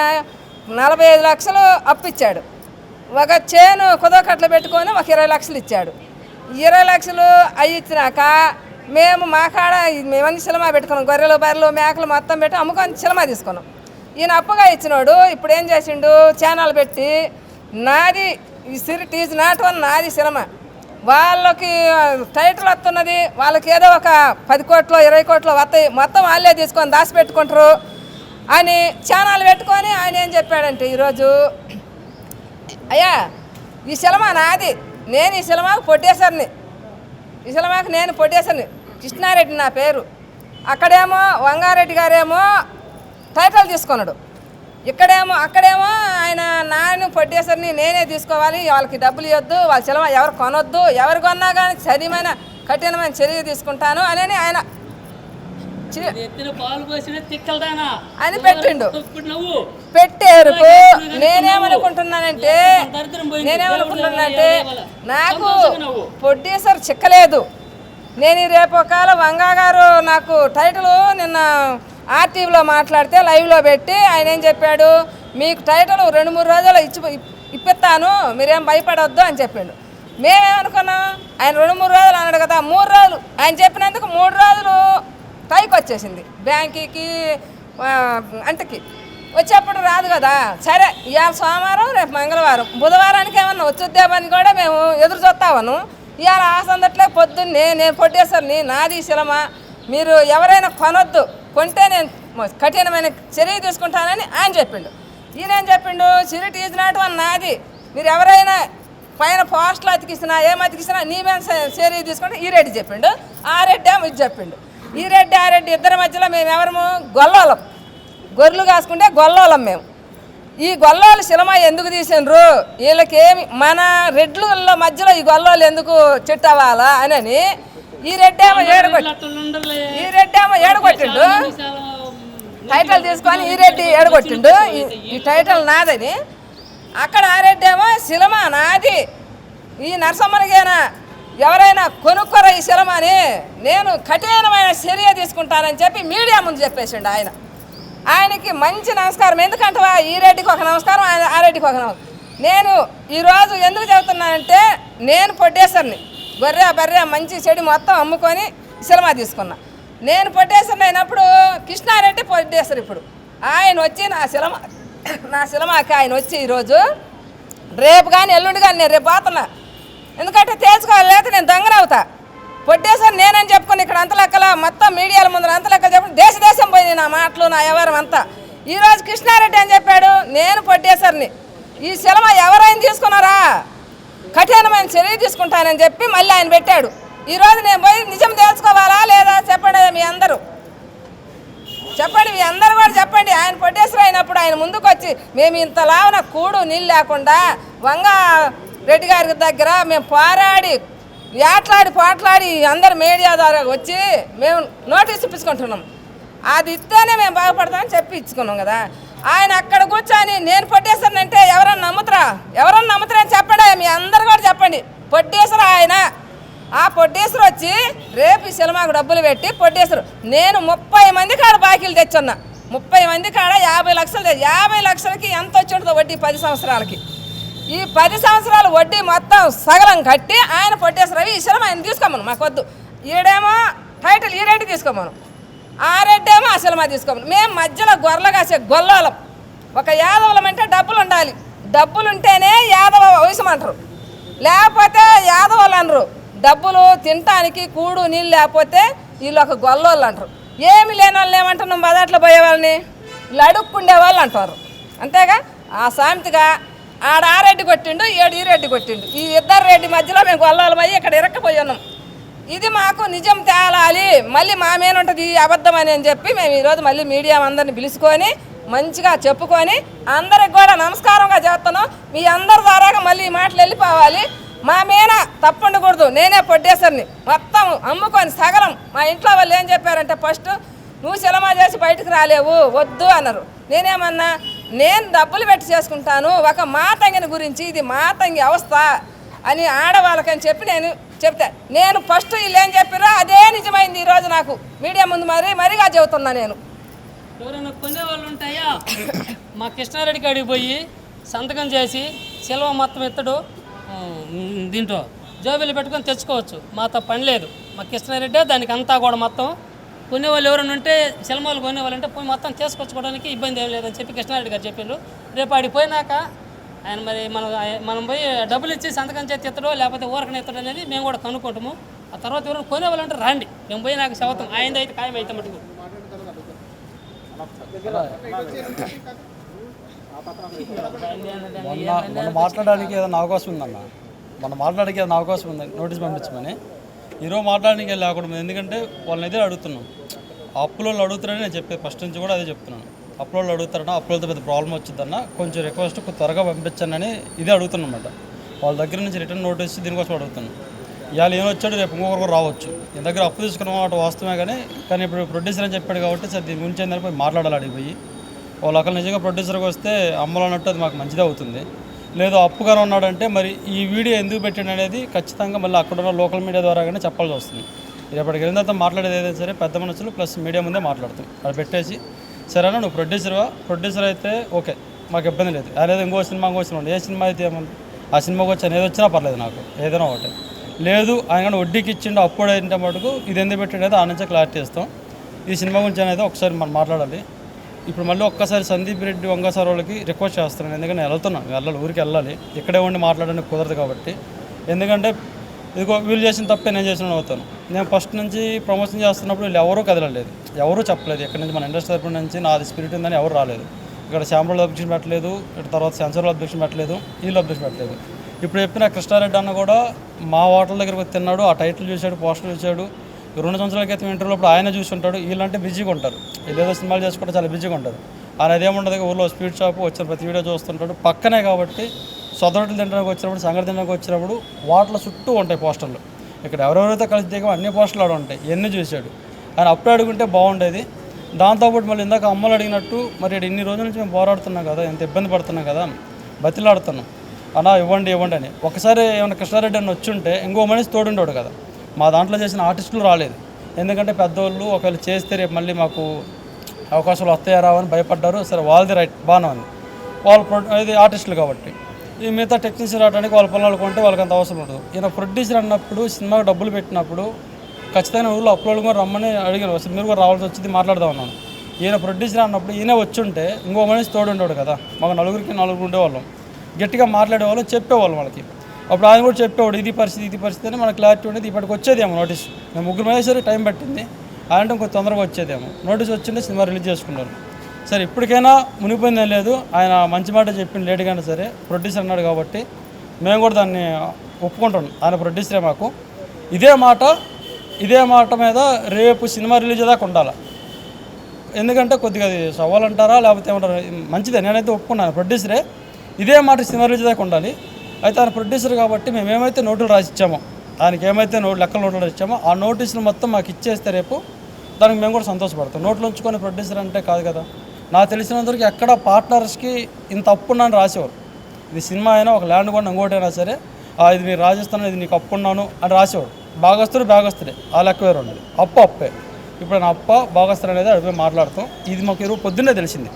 45 లక్షలు అప్పిచ్చాడు. ఒక చేను కుదోకట్లు పెట్టుకొని ఒక 20 లక్షలు ఇచ్చాడు. 20 లక్షలు అవి ఇచ్చినాక మేము మా కాడ మేమన్నీ సినిమా పెట్టుకున్నాం. గొర్రెలు బర్రెలు మేకలు మొత్తం పెట్టి అమ్ముకొని సినిమా తీసుకున్నాం. ఈయన అప్పుగా ఇచ్చినాడు. ఇప్పుడు ఏం చేసిండు, ఛానల్ పెట్టి నాది ఈ సిరిట్ ఈజ్ నాట్ వన్ నాది సినిమా, వాళ్ళకి టైటిల్ వస్తున్నది, వాళ్ళకి ఏదో ఒక 10 కోట్లు 20 కోట్లు వస్తాయి, మొత్తం వాళ్ళే తీసుకొని దాచిపెట్టుకుంటారు అని ఛానల్ పెట్టుకొని ఆయన ఏం చెప్పాడంటే ఈరోజు, అయ్యా ఈ సినిమా నాది, నేను ఈ సినిమాకు ప్రొడ్యూసర్ని, ఈ సినిమాకి నేను ప్రొడ్యూసర్ని, కృష్ణారెడ్డి నా పేరు. అక్కడేమో వంగారెడ్డి గారేమో టైటిల్ తీసుకున్నాడు. అక్కడేమో ఆయన నాన్న ప్రొడ్యూసర్ని నేనే తీసుకోవాలి, వాళ్ళకి డబ్బులు ఇవ్వద్దు, వాళ్ళ సినిమా ఎవరు కొనొద్దు, ఎవరు కొన్నా కానీ సరిమైన కఠినమైన చర్య తీసుకుంటాను అని ఆయన అని పెట్టిండు. పెట్టారు. నేనేమనుకుంటున్నానంటే నాకు ప్రొడ్యూసర్ చిక్కలేదు. నేను రేపు ఒకవేళ వంగా గారు నాకు టైటిల్ నిన్న ఆర్టీవీలో మాట్లాడితే లైవ్లో పెట్టి ఆయన ఏం చెప్పాడు, మీకు టైటిల్ 2-3 రోజులు ఇప్పిస్తాను, మీరేం భయపడవద్దు అని చెప్పిండు. మేమేమనుకున్నాం, ఆయన 2-3 రోజులు అన్నాడు కదా, 3 రోజులు ఆయన చెప్పినందుకు 3 రోజులు పైకి వచ్చేసింది బ్యాంకుకి అంటకి వచ్చేప్పుడు రాదు కదా. సరే ఇవాళ సోమవారం రేపు మంగళవారం, బుధవారానికి ఏమన్నా వచ్చుద్దామని కూడా మేము ఎదురు చూస్తామను. ఇవాళ ఆ సందట్లో పొద్దున్నే నేను ప్రొడ్యూసర్ని, నాది సినిమా, మీరు ఎవరైనా కొనొద్దు, కొంటే నేను కఠినమైన చర్య తీసుకుంటానని ఆయన చెప్పిండు. ఈయనేం చెప్పిండు, సిరిట్ ఈజ్ నాట్ వన్ నాది, మీరు ఎవరైనా పైన పోస్టులు అతికిస్తున్నా ఏం అతికిస్తున్నా నీ మీద చర్య తీసుకుంటే ఈ రెడ్డి చెప్పిండు. ఆ రెడ్డి ఏమో ఇది చెప్పిండు. ఈ రెడ్డి ఆ రెడ్డి ఇద్దరి మధ్యలో మేము ఎవరము గొల్లోలం, గొర్రెలు కాసుకుంటే గొల్లోలం మేము. ఈ గొల్లోలు సినిమా ఎందుకు తీసిండ్రు, వీళ్ళకేమి మన రెడ్ల మధ్యలో ఈ గొల్లోలు ఎందుకు చెట్టవాలా అని ఈ రెడ్డి ఏమో ఏడగొట్టిండు. టైటిల్ తీసుకొని ఈ రెడ్డి ఏడగొట్టిండు ఈ టైటిల్ నాదని. అక్కడ ఆ రెడ్డి ఏమో సినిమా నాది, ఈ నరసమ్మనికైనా ఎవరైనా కొనుక్కోరా ఈ సినిమాని, నేను కఠినమైన చర్య తీసుకుంటానని చెప్పి మీడియా ముందు చెప్పేసిండు. ఆయనకి మంచి నమస్కారం. ఎందుకంటే ఈ రెడ్డికి ఒక నమస్కారం, ఆ రెడ్డికి ఒక నమస్కారం. నేను ఈరోజు ఎందుకు చెబుతున్నానంటే, నేను ప్రొడ్యూసర్ని, గొర్రె బర్రె మంచి చెడు మొత్తం అమ్ముకొని సినిమా తీసుకున్నా. నేను ప్రొడ్యూసర్ని అయినప్పుడు కృష్ణారెడ్డి ప్రొడ్యూసర్. ఇప్పుడు ఆయన వచ్చి నా సినిమాకి ఆయన వచ్చి ఈరోజు రేపు కానీ ఎల్లుండి కానీ నేను రేపు పోతున్నా, ఎందుకంటే తేల్చుకోవాలి, లేకపోతే నేను దొంగనవుతా. పొట్టేసారి నేనని చెప్పుకొని ఇక్కడ అంత లెక్కల మొత్తం మీడియాల ముందు అంత లెక్కలు చెప్పి దేశం పోయింది నా మాటలు నా వ్యవహారం అంతా. ఈరోజు కృష్ణారెడ్డి అని చెప్పాడు నేను పొట్టేసారిని. ఈ సినిమా ఎవరైనా తీసుకున్నారా కఠినమైన చర్య తీసుకుంటానని చెప్పి మళ్ళీ ఆయన పెట్టాడు. ఈరోజు నేను పోయి నిజం తెలుసుకోవాలా లేదా చెప్పండి మీ అందరూ చెప్పండి, మీ అందరూ కూడా చెప్పండి. ఆయన పొట్టేశ్వర అయినప్పుడు ఆయన ముందుకు వచ్చి మేము ఇంతలావున కూడు నీళ్ళు లేకుండా వంగా రెడ్డి గారి దగ్గర మేము పోట్లాడి అందరు మీడియా ద్వారా వచ్చి మేము నోటీస్ ఇప్పించుకుంటున్నాం. అది ఇస్తేనే మేము బాగుపడతామని చెప్పి ఇచ్చుకున్నాం కదా. ఆయన అక్కడ కూర్చొని నేను పొట్టేశ్వరనంటే ఎవరన్నా నమ్ముతారా అని చెప్పండి. మీ అందరు కూడా చెప్పండి. పొట్టేశ్వర ఆయన ఆ పొట్టేశ్వర వచ్చి రేపు ఈ సినిమాకు డబ్బులు పెట్టి పొట్టేశ్వరు నేను 30 మంది కాడ బాకీలు తెచ్చున్నా. 30 మంది కాడ 50 లక్షలు 50 లక్షలకి ఎంత వచ్చి ఉంటుందో వడ్డీ 10 సంవత్సరాలకి. ఈ 10 సంవత్సరాలు వడ్డీ మొత్తం సగలం కట్టి ఆయన పొట్టేశ్వరవి ఈ సినిమా ఆయన తీసుకోమను మాకొద్దు. ఈడేమో టైటిల్ ఈ రెడ్డి తీసుకోమను, ఆ రెడ్డి ఏమో ఆ సినిమా తీసుకోమను. మేము మధ్యలో గొర్రెలు కాసే గొల్లోలం. ఒక యాదవులం అంటే డబ్బులు ఉండాలి. డబ్బులు ఉంటేనే యాదవ వయసం అంటారు, లేకపోతే యాదవులు అనరు. డబ్బులు తినటానికి కూడు నీళ్ళు లేకపోతే వీళ్ళు ఒక గొల్లోళ్ళు అంటారు. ఏమి లేని వాళ్ళు ఏమంటారు నువ్వు బదాట్లో పోయే వాళ్ళని అడుక్కుండే వాళ్ళు అంటారు. అంతేగా ఆ సామెతగా ఆడ ఆ రెడ్డి కొట్టిండు ఈ రెడ్డి కొట్టిండు. ఈ ఇద్దరు రెడ్డి మధ్యలో మేము గొల్లోళ్ళం అయ్యి ఇక్కడ ఇరక్కపోయి ఉన్నాం. ఇది మాకు నిజం తేలాలి, మళ్ళీ మా మీద ఉంటుంది ఈ అబద్ధం అని చెప్పి మేము ఈరోజు మళ్ళీ మీడియా అందరిని పిలుచుకొని మంచిగా చెప్పుకొని అందరికి కూడా నమస్కారంగా చేస్తున్నాం. మీ అందరి ద్వారాగా మళ్ళీ ఈ మాటలు వెళ్ళిపోవాలి. మా మీద తప్పుండకూడదు. నేనే పొట్టేసరిని మొత్తం అమ్ముకొని సగలం. మా ఇంట్లో వాళ్ళు ఏం చెప్పారంటే ఫస్ట్ నువ్వు సినిమా చేసి బయటకు రాలేవు వద్దు అన్నారు. నేనేమన్నా నేను డబ్బులు పెట్టి చేసుకుంటాను ఒక మాతంగిని గురించి, ఇది మాతంగి అవస్థ అని ఆడవాళ్ళకని చెప్పి నేను చెప్తా. నేను ఫస్ట్ వీళ్ళు ఏం చెప్పారో అదే నిజమైంది. ఈరోజు నాకు మీడియా ముందు మరిగా చెబుతున్నా. నేను ఎవరైనా కొనేవాళ్ళు ఉంటాయా మా కృష్ణారెడ్డి కాడికి పోయి సంతకం చేసి సెలవు మొత్తం ఎత్తడు దీంట్లో జోబీలు పెట్టుకొని తెచ్చుకోవచ్చు. మాతో పని లేదు. మా కృష్ణారెడ్డి దానికి అంతా కూడా మొత్తం కొనేవాళ్ళు ఎవరైనా ఉంటే సినిమాలు కొనేవాళ్ళు అంటే పోయి మొత్తం తీసుకొచ్చుకోవడానికి ఇబ్బంది ఏం లేదని చెప్పి కృష్ణారెడ్డి గారు చెప్పిండ్రు. రేపు ఆడికి పోయినాక ఆయన మరి మనం పోయి డబ్బులు ఇచ్చి సంతకం చేతి ఎత్తడో లేకపోతే ఊరకనే ఎత్తడం అనేది మేము కూడా కనుక్కుంటాము. ఆ తర్వాత ఎవరైనా కొనేవాళ్ళు అంటే రండి, మేము పోయి నాకు శవతం ఆయనది అయితే ఖాయం అయితే మటుకు. మొన్న మాట్లాడడానికి ఏదైనా అవకాశం ఉందన్న, ఏదైనా అవకాశం ఉంది నోటీస్ పంపించమని. ఈరోజు మాట్లాడడానికి లేకుండా, ఎందుకంటే వాళ్ళని ఎదురు అడుగుతున్నాం. అప్పులోళ్ళు అడుగుతారని నేను చెప్పేది ఫస్ట్ నుంచి కూడా అదే చెప్తున్నాను. అప్పులోళ్ళు అడుగుతారన్నా, అప్పులతో పెద్ద ప్రాబ్లం వచ్చిందన్న కొంచెం రిక్వెస్ట్ త్వరగా పంపించండి ఇదే అడుగుతున్నమాట. వాళ్ళ దగ్గర నుంచి రిటర్న్ నోటీస్ దీనికోసం అడుగుతున్నాను. ఇవాళ ఏమొచ్చాడు రేపు ఇంకొకరు కూడా రావచ్చు. ఈ దగ్గర అప్పు తీసుకున్న మాట వాస్తవమే, కానీ ఇప్పుడు ప్రొడ్యూసర్ అని చెప్పాడు కాబట్టి సార్ దీని గురించి ఏంటంటే పోయి మాట్లాడాలి అడిగిపోయి. వాళ్ళు అక్కడ నిజంగా ప్రొడ్యూసర్కి వస్తే అమ్మాలన్నట్టు అది మాకు మంచిదే అవుతుంది. లేదు అప్పుగానే ఉన్నాడంటే మరి ఈ వీడియో ఎందుకు పెట్టాడు అనేది ఖచ్చితంగా మళ్ళీ అక్కడ ఉన్న లోకల్ మీడియా ద్వారాగానే చెప్పాల్సి వస్తుంది. రేపటికి వెళ్ళిన తర్వాత మాట్లాడేది ఏదైతే సరే పెద్ద మనుషులు ప్లస్ మీడియా ముందే మాట్లాడతాం. అది పెట్టేసి సరేనా నువ్వు ప్రొడ్యూసర్ అయితే ఓకే మాకు ఇబ్బంది లేదు, లేదా ఇంకో సినిమా ఏ సినిమా అయితే ఏమన్నా ఆ సినిమాకి వచ్చి ఏది వచ్చినా పర్లేదు నాకు ఏదైనా ఒకటి. లేదు ఆయన వడ్డీకి ఇచ్చిండు అప్పుడు ఏంటంటే మటుకు ఇది ఎందుకు పెట్టాడో ఆ నుంచే క్లారిటీ ఇస్తాం. ఈ సినిమా గురించి అనేది ఒకసారి మనం మాట్లాడాలి. ఇప్పుడు మళ్ళీ ఒక్కసారి సందీప్ రెడ్డి వంగ సార్ వాళ్ళకి రిక్వెస్ట్ చేస్తున్నాను, ఎందుకంటే నేను వెళ్ళాలి ఊరికి వెళ్ళాలి, ఇక్కడే ఉండి మాట్లాడడానికి కుదరదు కాబట్టి. ఎందుకంటే ఇదిగో వీళ్ళు చేసిన తప్పే నేను చేసిన అవుతాను. నేను ఫస్ట్ నుంచి ప్రమోషన్ చేస్తున్నప్పుడు వీళ్ళు ఎవరూ కదలలేదు, ఎవరూ చెప్పలేదు. ఇక్కడ నుంచి మన ఇండస్ట్రీ తరపు నుంచి నాది స్పిరిట్ ఉందని ఎవరు రాలేదు. ఇక్కడ శాంపుల్ అబ్జెక్షన్ పెట్టలేదు, ఇక్కడ తర్వాత సెన్సర్ అబ్జెక్షన్ పెట్టలేదు, వీళ్ళు అబ్జెక్షన్ పెట్టలేదు. ఇప్పుడు చెప్పిన కృష్ణారెడ్డి అన్న కూడా మా హోటల్ దగ్గరకు తిన్నాడు, ఆ టైటిల్ చూశాడు, పోస్టర్ చూశాడు. 2 సంవత్సరాల క్రితం ఇంటర్వ్యూలో ఆయన చూసి ఉంటాడు. వీళ్ళంటే బిజీగా ఉంటారు, వీళ్ళేదో సినిమాలు చేసుకుంటే చాలా బిజీగా ఉంటారు. ఆయన అదేముండదు, ఊళ్ళో స్పీడ్ షాప్ వచ్చిన ప్రతి వీడియో చూస్తుంటాడు. పక్కనే కాబట్టి సొదరట్లు తినడానికి వచ్చినప్పుడు, సంగతి తినడానికి వచ్చినప్పుడు వాటిలో చుట్టూ ఉంటాయి పోస్టర్లు. ఇక్కడ ఎవరెవరైతే కలిసి దిగా అన్ని పోస్టర్లు ఆడ ఉంటాయి. ఇవన్నీ చూశాడు. ఆయన అప్పుడు అడుగుంటే బాగుండేది. దాంతోపాటు మళ్ళీ ఇందాక అమ్మలు అడిగినట్టు మరి ఇన్ని రోజుల నుంచి మేము పోరాడుతున్నాం కదా, ఎంత ఇబ్బంది పడుతున్నాం కదా, బతిలాడుతున్నాం అలా ఇవ్వండి అని. ఒకసారి ఏమైనా కృష్ణారెడ్డి అని వచ్చుంటే ఇంకో మనిషి తోడుండేవాడు కదా. మా దాంట్లో చేసిన ఆర్టిస్టులు రాలేదు, ఎందుకంటే పెద్దవాళ్ళు ఒకవేళ చేస్తే రేపు మళ్ళీ మాకు అవకాశాలు వస్తాయా రావని భయపడ్డారు. సరే వాళ్ళది రైట్ బాగానే ఉంది, వాళ్ళు ఇది ఆర్టిస్టులు కాబట్టి. ఈ మిగతా టెక్నీషియన్ రావడానికి వాళ్ళ పనులు కొంటే వాళ్ళకి అంత అవసరం ఉండదు. ఈయన ప్రొడ్యూసర్ అన్నప్పుడు సినిమాకి డబ్బులు పెట్టినప్పుడు ఖచ్చితంగా ఊళ్ళో అప్లోడ్ కూడా రమ్మని అడిగాను. మీరు కూడా రావాల్సి వచ్చింది మాట్లాడదాం అన్నాను. ఈయన ప్రొడ్యూసర్ అన్నప్పుడు ఈయన వచ్చి ఉంటే ఇంకో మనిషి తోడు ఉండేవాడు కదా. మాకు నలుగురికి ఉండేవాళ్ళం, గట్టిగా మాట్లాడేవాళ్ళం, చెప్పేవాళ్ళం వాళ్ళకి. అప్పుడు ఆయన కూడా చెప్పేవాడు ఇది పరిస్థితి అని మనకు క్లారిటీ ఉండేది. ఇప్పటికి వచ్చేదేమో నోటీస్. మేము ముగ్గురు వేసరి టైం పట్టింది, ఆయన కొంచెం తొందరగా వచ్చేదేమో. నోటీస్ వచ్చింటే సినిమా రిలీజ్ చేసుకున్నారు. సరే ఇప్పటికైనా మునిగిపోయిందేం లేదు, ఆయన మంచి మాట చెప్పింది లేటుగానే సరే, ప్రొడ్యూసర్ అన్నాడు కాబట్టి మేము కూడా దాన్ని ఒప్పుకుంటాం. ఆయన ప్రొడ్యూసరే మాకు. ఇదే మాట మీద రేపు సినిమా రిలీజ్ దాకా ఉండాలి. ఎందుకంటే కొద్దిగా అది సవాలంటారా లేకపోతే ఏమంటారా, మంచిదే, నేనైతే ఒప్పుకున్నాను. ప్రొడ్యూసరే ఇదే మాట సినిమా రిలీజ్ దాకా ఉండాలి. అయితే ఆయన ప్రొడ్యూసర్ కాబట్టి మేము ఏమైతే నోటులు రాసిచ్చామో, ఆయనకి ఏమైతే లెక్కల నోటులు రాసిచ్చామో ఆ నోటీసులు మొత్తం మాకు ఇచ్చేస్తే రేపు దానికి మేము కూడా సంతోషపడతాం. నోట్లు ఉంచుకొని ప్రొడ్యూసర్ అంటే కాదు కదా. నాకు తెలిసినంతవరకు ఎక్కడ పార్ట్నర్స్కి ఇంత అప్పున్నాను రాసేవారు. ఇది సినిమా అయినా ఒక ల్యాండ్ కూడా ఇంకోటైనా సరే, ఇది మీరు రాజస్థాన్, ఇది నీకు అప్పున్నాను అని రాసేవాడు. భాగస్తుడే ఆ లెక్క వేరు ఉండేది. అప్పే. ఇప్పుడు నా భాగస్తుడు అనేది అడిపై మాట్లాడతాం. ఇది మాకు ఈరోజు పొద్దున్నే తెలిసింది.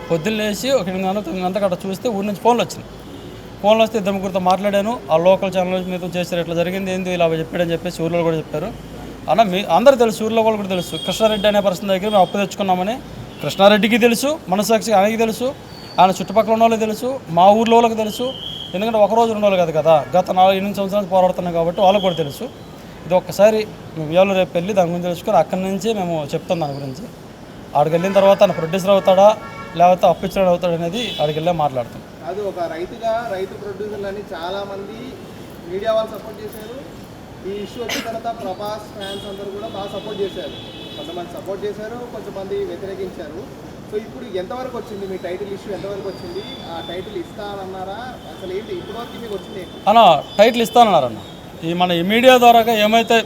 పొద్దున్న లేచి ఒక 8 గంటలకు అట్లా చూస్తే ఊరి నుంచి ఫోన్లు వచ్చినాయి. ఫోన్లు వస్తే 2-3 మాట్లాడాను. ఆ లోకల్ ఛానల్ మీద చేశారు, ఇట్లా జరిగింది, ఏంది ఇలా చెప్పాడని చెప్పేసి ఊర్లో కూడా చెప్పారు. అన్న అందరూ తెలుసు, ఊర్లో వాళ్ళు కూడా తెలుసు. కృష్ణారెడ్డి అనే పర్సన్ దగ్గర మేము అప్పు తెచ్చుకున్నామని కృష్ణారెడ్డికి తెలుసు, మనసాక్షి ఆయనకి తెలుసు, ఆయన చుట్టుపక్కల ఉన్న వాళ్ళకి తెలుసు, మా ఊర్లో వాళ్ళకి తెలుసు. ఎందుకంటే ఒకరోజు 2 రోజులు కాదు కదా, గత 4-8 సంవత్సరాలు పోరాడుతున్నాం కాబట్టి వాళ్ళకి కూడా తెలుసు. ఇది ఒక్కసారి మేము ఇవాళ రేపు వెళ్ళి దాని గురించి తెలుసుకొని అక్కడి నుంచి మేము చెప్తాం దాని గురించి. ఆడికి వెళ్ళిన తర్వాత ఆయన ప్రొడ్యూసర్ అవుతాడా లేకపోతే అప్పు ఇచ్చిన అవుతాడు అనేది ఆడికి వెళ్ళే మాట్లాడతాం. అది ఒక రైతు ప్రొడ్యూసర్లని చాలామంది మీడియా వాళ్ళు సపోర్ట్ చేశారు. ఈ ఇష్యూ వచ్చిన తర్వాత ప్రభాస్ ఫ్యాన్స్ అందరూ కూడా బాగా సపోర్ట్ చేశారు. కొంతమంది సపోర్ట్ చేశారు, కొంతమంది వ్యతిరేకించారు. సో ఇప్పుడు ఎంతవరకు వచ్చింది మీ టైటిల్ ఇష్యూ, ఎంతవరకు వచ్చింది? ఆ టైటిల్ ఇస్తానన్నారా? అసలు ఏంటి ఇప్పటివరకు మీకు వచ్చింది? అన్న టైటిల్ ఇస్తానన్నారన్న. మన ఈ మీడియా ద్వారా ఏమైతే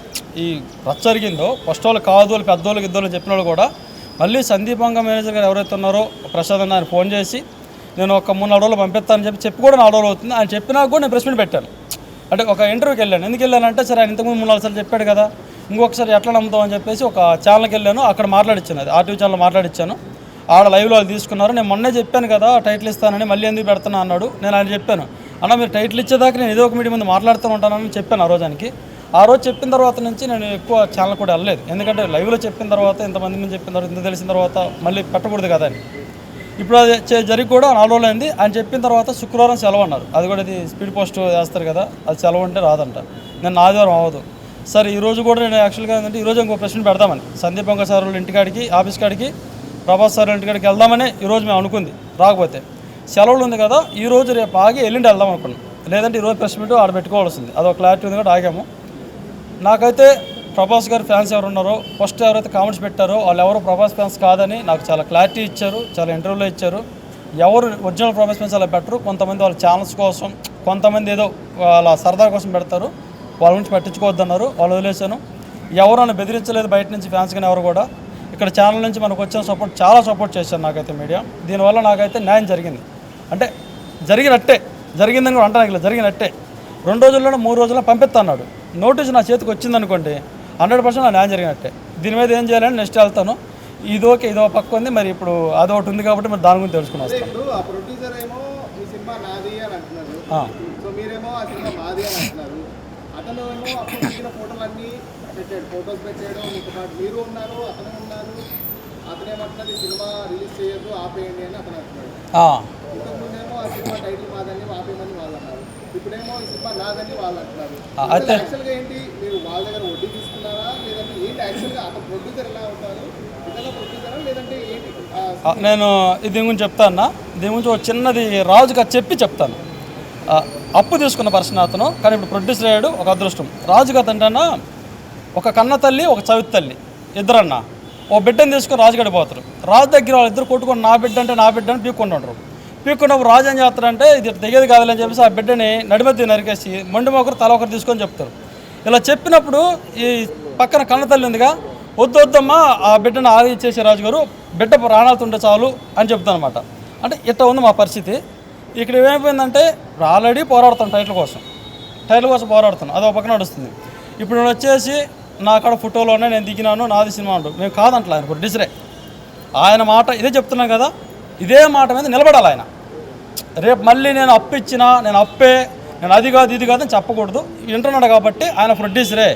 ఈ రచ్చ జరిగిందో ఫస్ట్ వాళ్ళు కాదు, వాళ్ళు పెద్దోళ్ళకి ఇద్దరు చెప్పిన వాళ్ళు కూడా మళ్ళీ సందీపంగా మేనేజర్ గారు ఎవరైతే ఉన్నారో ప్రసాద్ అన్న ఆయన ఫోన్ చేసి నేను ఒక 3-4 రోజులు పంపిస్తానని చెప్పి కూడా 4 రోజులు అవుతుంది. ఆయన చెప్పినా కూడా నేను ప్రెస్ మీట్ పెట్టాను. అంటే ఒక ఇంటర్వ్యూకి వెళ్ళాను. ఎందుకు వెళ్ళానంటే సరే ఆయన ఇంతకుముందు 3-4 సార్లు చెప్పాడు కదా, ఇంకొకసారి ఎట్లా నమ్ముతాం అని చెప్పేసి ఒక ఛానల్కి వెళ్ళాను. అక్కడ మాట్లాడిచ్చాను, అది ఆర్టీవీ ఛానల్ మాట్లాడిచ్చాను. ఆడ లైవ్లో వాళ్ళు తీసుకున్నారు. నేను మొన్నే చెప్పాను కదా టైటిల్ ఇస్తానని, మళ్ళీ ఎందుకు పెడుతున్నా అన్నాడు. నేను ఆయన చెప్పాను, అన్న మీరు టైటిల్ ఇచ్చేదాకా నేను ఏదో ఒక మీడియా ముందు మాట్లాడుతూ ఉంటానని చెప్పాను ఆ రోజానికి. ఆ రోజు చెప్పిన తర్వాత నుంచి నేను ఎక్కువ ఛానల్ కూడా వెళ్ళలేదు. ఎందుకంటే లైవ్లో చెప్పిన తర్వాత ఇంతమంది మంది చెప్పిన తర్వాత ఇంత తెలిసిన తర్వాత మళ్ళీ పెట్టకూడదు కదా అని. ఇప్పుడు అది జరిగి కూడా 4 రోజులు అయింది. ఆయన చెప్పిన తర్వాత శుక్రవారం సెలవు అన్నారు. అది కూడా ఇది స్పీడ్ పోస్ట్ వేస్తారు కదా, అది సెలవు అంటే రాదంట. నేను ఆదివారం అవ్వదు. సరే ఈరోజు కూడా నేను యాక్చువల్గా ఏంటంటే ఈరోజు ఇంకో ప్రశ్న పెడదామని సందీప్ వంగ సార్ వాళ్ళ ఇంటికాడికి, ఆఫీస్ కాడికి, ప్రభాస్ సార్ ఇంటికాడికి వెళ్దామని ఈరోజు మేము అనుకుంది. రాకపోతే సెలవులు ఉంది కదా, ఈరోజు రేపు ఆగి ఎల్లుండి వెళ్దాం అనుకున్నాం. లేదంటే ఈరోజు ప్రెస్ మీట్ ఆడ పెట్టుకోవాల్సింది. అదొక క్లారిటీ ఉంది కూడా ఆగాము. నాకైతే ప్రభాస్ గారి ఫ్యాన్స్ ఎవరు ఉన్నారో, ఫస్ట్ ఎవరైతే కామెంట్స్ పెట్టారో వాళ్ళు ఎవరు ప్రభాస్ ఫ్యాన్స్ కాదని నాకు చాలా క్లారిటీ ఇచ్చారు, చాలా ఇంటర్వ్యూలో ఇచ్చారు. ఎవరు ఒరిజినల్ ప్రభాస్ ఫ్యాన్స్ అలా పెట్టరు. కొంతమంది వాళ్ళ ఛానల్స్ కోసం, కొంతమంది ఏదో వాళ్ళ సరదా కోసం పెడతారు. వాళ్ళ గురించి పట్టించుకోవద్దన్నారు, వాళ్ళు వదిలేశాను. ఎవరు నన్ను బెదిరించలేదు బయట నుంచి ఫ్యాన్స్ కానీ ఎవరు కూడా. ఇక్కడ ఛానల్ నుంచి మనకు వచ్చిన సపోర్ట్ చాలా సపోర్ట్ చేశారు నాకైతే మీడియా. దీనివల్ల నాకైతే న్యాయం జరిగింది. అంటే జరిగిందని కూడా అంటాను, ఇలా జరిగినట్టే. 2 రోజుల్లోనే 3 రోజుల్లో పంపిస్తా అన్నాడు. నోటీసు నా చేతికి వచ్చిందనుకోండి 100% నా న్యాయం జరిగినట్టే. దీని మీద ఏం చేయాలని నెక్స్ట్ వెళ్తాను. ఇదో పక్క ఉంది, మరి ఇప్పుడు అదొకటి ఉంది కాబట్టి మరి దాని గురించి తెలుసుకుని వస్తాను. ఇప్పుడు ఆ ప్రొడ్యూసర్ ఏమో ఈ సినిమా నాది అని అంటున్నారు, సో మీరేమో ఆ సినిమా మాది అని అంటున్నారు. అతను ఏమో అప్పుడు దిగిన ఫోటోలన్నీ పెట్టాడు, ఫొటోస్ పెట్టాడు, మీకు మీరు ఉన్నారు, అతను ఉన్నారు. అతనేమంటున్నది సినిమా రిలీజ్ చేయొద్దు, ఆపేయండి అని అతను అంటున్నాడు. ఇంతకుముందేమో ఆ సినిమా టైటిల్ మాదని ఆపేయమని వాళ్ళు అన్నారు, ఇప్పుడేమో ఈ సినిమా నాదని వాళ్ళు అంటున్నారు. యాక్చువల్గా ఏంటి, మీరు వాళ్ళ దగ్గర వడ్డీ తీసుకున్నారా లేదంటే ఏంటి? యాక్చువల్గా అతను ప్రొడ్యూసర్ ఎలా అవుతారు, నిజంగా ప్రొడ్యూసరా లేదంటే ఏంటి? నేను దీని గురించి చెప్తాను. దీని గురించి ఒక చిన్నది రాజుగా చెప్తాను. అప్పు తీసుకున్న పర్సన్ అతను, కానీ ఇప్పుడు ప్రొడ్యూసర్ అయ్యాడు. ఒక అదృష్టం. రాజుగారు అంటే ఒక కన్న తల్లి, ఒక చవితి తల్లి, ఇద్దరన్న ఓ బిడ్డను తీసుకొని రాజుగడి పోతారు. రాజు దగ్గర వాళ్ళిద్దరు కొట్టుకొని నా బిడ్డ అని పీక్కుంటుంటారు. పీక్కున్నప్పుడు రాజు ఏం చేస్తారంటే ఇది తెగేది కాదని చెప్పేసి ఆ బిడ్డని నడిమధ్య నరికేసి మొండి ఒకరు తల ఒకరు తీసుకొని చెప్తారు. ఇలా చెప్పినప్పుడు ఈ పక్కన కన్న తల్లి ఉందిగా, వద్దమ్మా ఆ బిడ్డను ఆగి ఇచ్చేసి రాజుగారు, బిడ్డ ప్రాణాలతుంటే చాలు అని చెప్తానమాట. అంటే ఇట్లా ఉంది మా పరిస్థితి. ఇక్కడ ఏమైపోయిందంటే ఆల్రెడీ పోరాడుతాను టైటిల్ కోసం పోరాడుతాను, అది ఒక పక్కన నడుస్తుంది. ఇప్పుడు నేను వచ్చేసి నా కాడ ఫోటోలోనే నేను దిగినాను, నాది సినిమా అంటూ మేము కాదంటలే. ఆయన ప్రొడ్యూసరే, ఆయన మాట ఇదే చెప్తున్నాను కదా, ఇదే మాట మీద నిలబడాలి ఆయన. రేపు మళ్ళీ నేను అప్పు ఇచ్చినా నేను అది కాదు ఇది కాదు అని చెప్పకూడదు. వింటున్నాడు కాబట్టి ఆయన ప్రొడ్యూసరే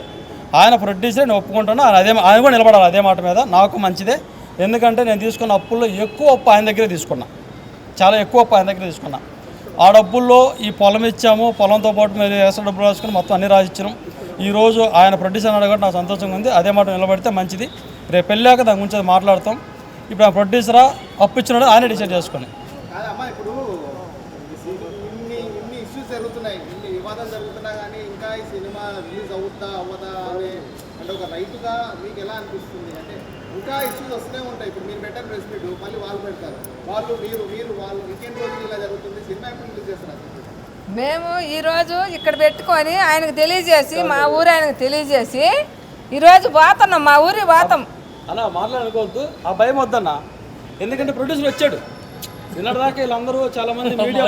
నేను ఒప్పుకుంటాను. ఆయన కూడా నిలబడాలి అదే మాట మీద. నాకు మంచిదే, ఎందుకంటే నేను తీసుకున్న అప్పుల్లో ఎక్కువ అప్పు ఆయన దగ్గరే తీసుకున్నా, చాలా ఎక్కువ అప్పు ఆయన దగ్గర తీసుకున్నా. ఆ డబ్బుల్లో ఈ పొలం ఇచ్చాము, పొలంతో పాటు మీరు వేసే డబ్బులు రాసుకొని మొత్తం అన్ని రాసిచ్చినాం. ఈరోజు ఆయన ప్రొడ్యూసర్ అడగడం నాకు సంతోషంగా ఉంది. అదే మాట నిలబడితే మంచిది. రేపు వెళ్ళాక దాని గురించి మాట్లాడతాం. ఇప్పుడు ఆ ప్రొడ్యూసరా అప్పు ఇచ్చినాడు ఆయన డిసైడ్ చేసుకొని. కాదమ్మా, ఇప్పుడు ఇన్ని ఇష్యూస్ జరుగుతున్నాయి, ఇన్ని వివాదాలు జరుగుతున్నా కానీ ఇంకా ఈ సినిమా రిలీజ్ అవుతా అవ్వదా అంటే ఒక రైతుగా మీకు ఎలా అనిపిస్తుంది? అంటే ఇంకా ఇష్యూస్ వస్తూనే ఉంటాయి. ఇప్పుడు మీరు పెట్టారు ప్రెస్ మీట్, మళ్ళీ వాళ్ళు పెడతారు, వాళ్ళు వీకెండ్ రోజులు ఇలా జరుగుతుంది. సినిమా ఎప్పుడు రిలీజ్ చేస్తారు? మేము ఈరోజు ఇక్కడ పెట్టుకొని ఆయనకు తెలియజేసి, మా ఊరు ఆయనకు తెలియజేసి ఈరోజు పోతున్నాం, మా ఊరి పోతాం. అలా మాట్లాడుకోవద్దు, ఆ భయం వద్దన్న. ఎందుకంటే ప్రొడ్యూసర్ వచ్చాడు నిన్నటిదాకా. వీళ్ళందరూ చాలా మంది మీడియా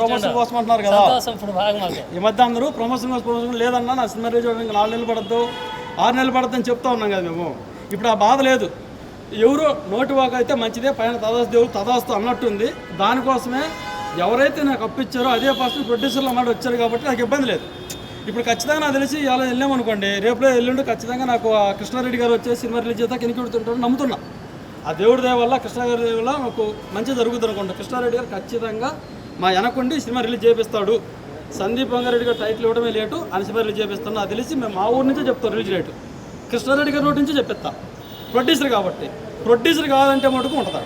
ప్రమోషన్ కోసం అంటున్నారు కదా. ఈ మధ్య అందరూ ప్రమోషన్ లేదన్నా, నా సినిమా రిలీజ్ 4 నెలలు పడద్దు 6 నెలలు పడద్దు అని చెప్తా ఉన్నాం కదా మేము. ఇప్పుడు ఆ బాధ లేదు. ఎవరో నోటి వాక అయితే మంచిదే, పైన తదాస్తు దేవుడు తదాస్తు అన్నట్టుంది. దానికోసమే ఎవరైతే నాకు అప్పిచ్చారో అదే పర్సన్ ప్రొడ్యూసర్లు అన్నమాట వచ్చారు కాబట్టి నాకు ఇబ్బంది లేదు. ఇప్పుడు ఖచ్చితంగా నాకు తెలిసి ఇలా వెళ్ళామనుకోండి, రేపులో ఎల్లుండి ఖచ్చితంగా నాకు కృష్ణారెడ్డి గారు వచ్చే సినిమా రిలీజ్ చేస్తా కినికిడుతుంటారు నమ్ముతున్నా. ఆ దేవుడి దయ వల్ల, కృష్ణారెడ్డి దయ వల్ల నాకు మంచి జరుగుతుంది అనుకోండి. కృష్ణారెడ్డి గారు ఖచ్చితంగా మా వెనకుండి సినిమా రిలీజ్ చేపిస్తాడు. సందీప్ రంగారెడ్డి గారు టైటిల్ ఇవ్వడమే లేటు, ఆయన సినిమా రిలీజ్ చేపిస్తాను. నాకు తెలిసి మేము మా ఊరి నుంచే చెప్తాం రిలీజ్ రేటు. కృష్ణారెడ్డి గారి నోటి నుంచే చెప్పిస్తా. ప్రొడ్యూసర్ కాబట్టి, ప్రొడ్యూసర్ కాదంటే మటుకు ఉంటుందా?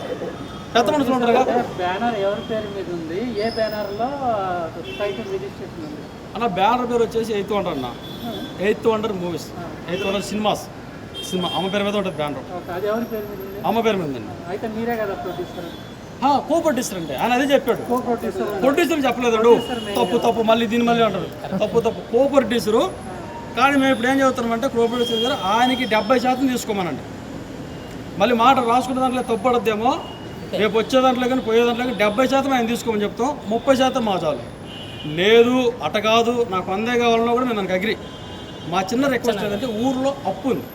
పెద్ద మనుషులు ఉంటారు కదా. బ్యానర్ ఎవరి పేరు మీద ఉంది? ఏ బ్యానర్లో టైటిల్ రిజిస్ట్రేషన్ ఉంది అన్న? బ్యానర్ పేరు వచ్చేసి 8th వండర్ అన్న. 8th wonder movies, 8th wonder cinema అమ్మ పేరు మీద ఉంటుంది బ్యానర్. అది ఎవరి పేరు మీద ఉంది? అమ్మ పేరు మీద ఉందండి. అయితే మీరే కదా ప్రొడ్యూసర్? కో ప్రొడ్యూసర్ అంటే ఆయన అదే చెప్పాడు. ప్రొడ్యూసర్ చెప్పలేదు, తప్పు మళ్ళీ దీని మళ్ళీ అంటారు. తప్పు కో ప్రొడ్యూసరు. కానీ మేము ఇప్పుడు ఏం చెబుతున్నామంటే కో ప్రొడ్యూసర్ గారు ఆయనకి 70% తీసుకోమనండి. మళ్ళీ మాట రాసుకునే దాంట్లో తప్పడద్దేమో, రేపు వచ్చే దాంట్లో కానీ పోయే దాంట్లో కానీ 70% ఆయన తీసుకోమని చెప్తాం. 30% మా చాలు. లేదు అట కాదు, నాకు అందే కావాలన్నా కూడా నేను నాకు అగ్రి. మా చిన్న రిక్వెస్ట్ ఏంటంటే ఊర్లో అప్పు ఉంది,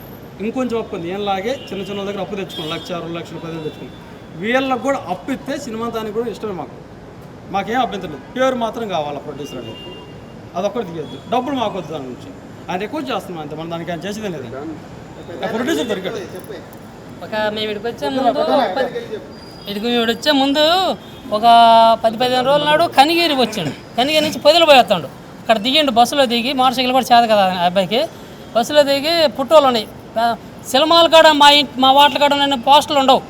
ఇంకొంచెం అప్పు ఉంది. ఏంలాగే చిన్న చిన్న దగ్గర అప్పు తెచ్చుకోండి, 1,00,000 2 లక్షలు 10,000 తెచ్చుకోండి. వీళ్ళకి కూడా అప్పు ఇస్తే సినిమా దానికి కూడా ఇష్టమే. మాకేం అభ్యంతరం లేదు. పేరు మాత్రం కావాలి ప్రొడ్యూసర్ అనేది, అదొక్కటి తీయద్దు. డబ్బులు మాకు వద్దు దాని నుంచి. ఆయన ఎక్కువ చేస్తున్నాం అంతే, మనం దానికి ఆయన చేసేదే లేదు. ప్రొడ్యూసర్ దొరికాడు. మేము ఇక్కడికి వచ్చే ముందు ఒక 10-15 రోజుల నాడు కనిగిరి వచ్చాడు. కనిగిరి నుంచి పొదిలి పోయేస్తాడు. అక్కడ దిగిండు, బస్సులో దిగి, మోటార్ సైకిల్ కూడా చేత కదా అబ్బాయికి. బస్సులో దిగి పుట్టోళ్ళు ఉన్నాయి, సినిమాల కాడ మా వాటల కాడ ఉన్న పోస్టులు ఉండవు.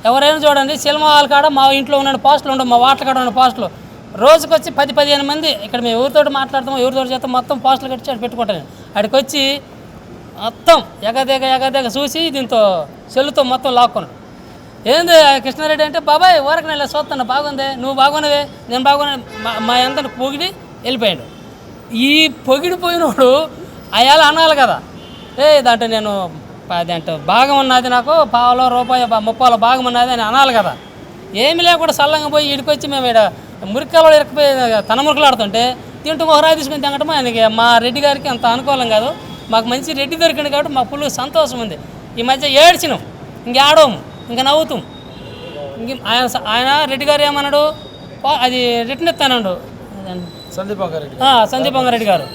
ఎవరైనా చూడండి, సినిమాల కాడ మా ఇంట్లో ఉన్న పోస్టులు ఉండవు, మా వాటల కాడ ఉన్న పోస్టులు. రోజుకి వచ్చి 10-15 మంది ఇక్కడ మేము ఎవరితో మాట్లాడతామో ఎవరితో చేస్తాం మొత్తం పోస్టులు కట్టి అటు పెట్టుకుంటాను. అక్కడికి వచ్చి మొత్తం ఎగదేగ చూసి దీంతో చెల్లుతో మొత్తం లాక్కున్నాడు. ఏంది కృష్ణారెడ్డి అంటే, బాబాయ్ ఊరకు నేను చూస్తాను, బాగుంది, నువ్వు బాగున్నవే, నేను బాగున్నా, మా ఎంత పొగిడి వెళ్ళిపోయాడు. ఈ పొగిడిపోయినోడు అయాల అనాలి కదా, దాంట్లో నేను అదేంటో భాగం ఉన్నది, నాకు ₹1 భాగం ఉన్నది అని అనాలి కదా. ఏమి లేకుండా సల్లంగా పోయి ఇడికొచ్చి మేము ఇక్కడ మురికాలలో ఇరకపోయి తన మురికలాడుతుంటే తింటూ ఒక రాయి తీసుకుని తినటం ఆయనకి, మా రెడ్డి గారికి అంత అనుకూలం కాదు. మాకు మంచి రెడ్డి దొరికింది కాబట్టి మాకు ఫుల్ సంతోషం ఉంది. ఈ మధ్య ఏడ్చినాం, ఇంకేడము, ఇంకా నవ్వుతాం. ఆయన రెడ్డి గారు ఏమన్నాడు, అది రిటర్న్ ఇస్తానండు సందీప్ రంగారెడ్డి గారు.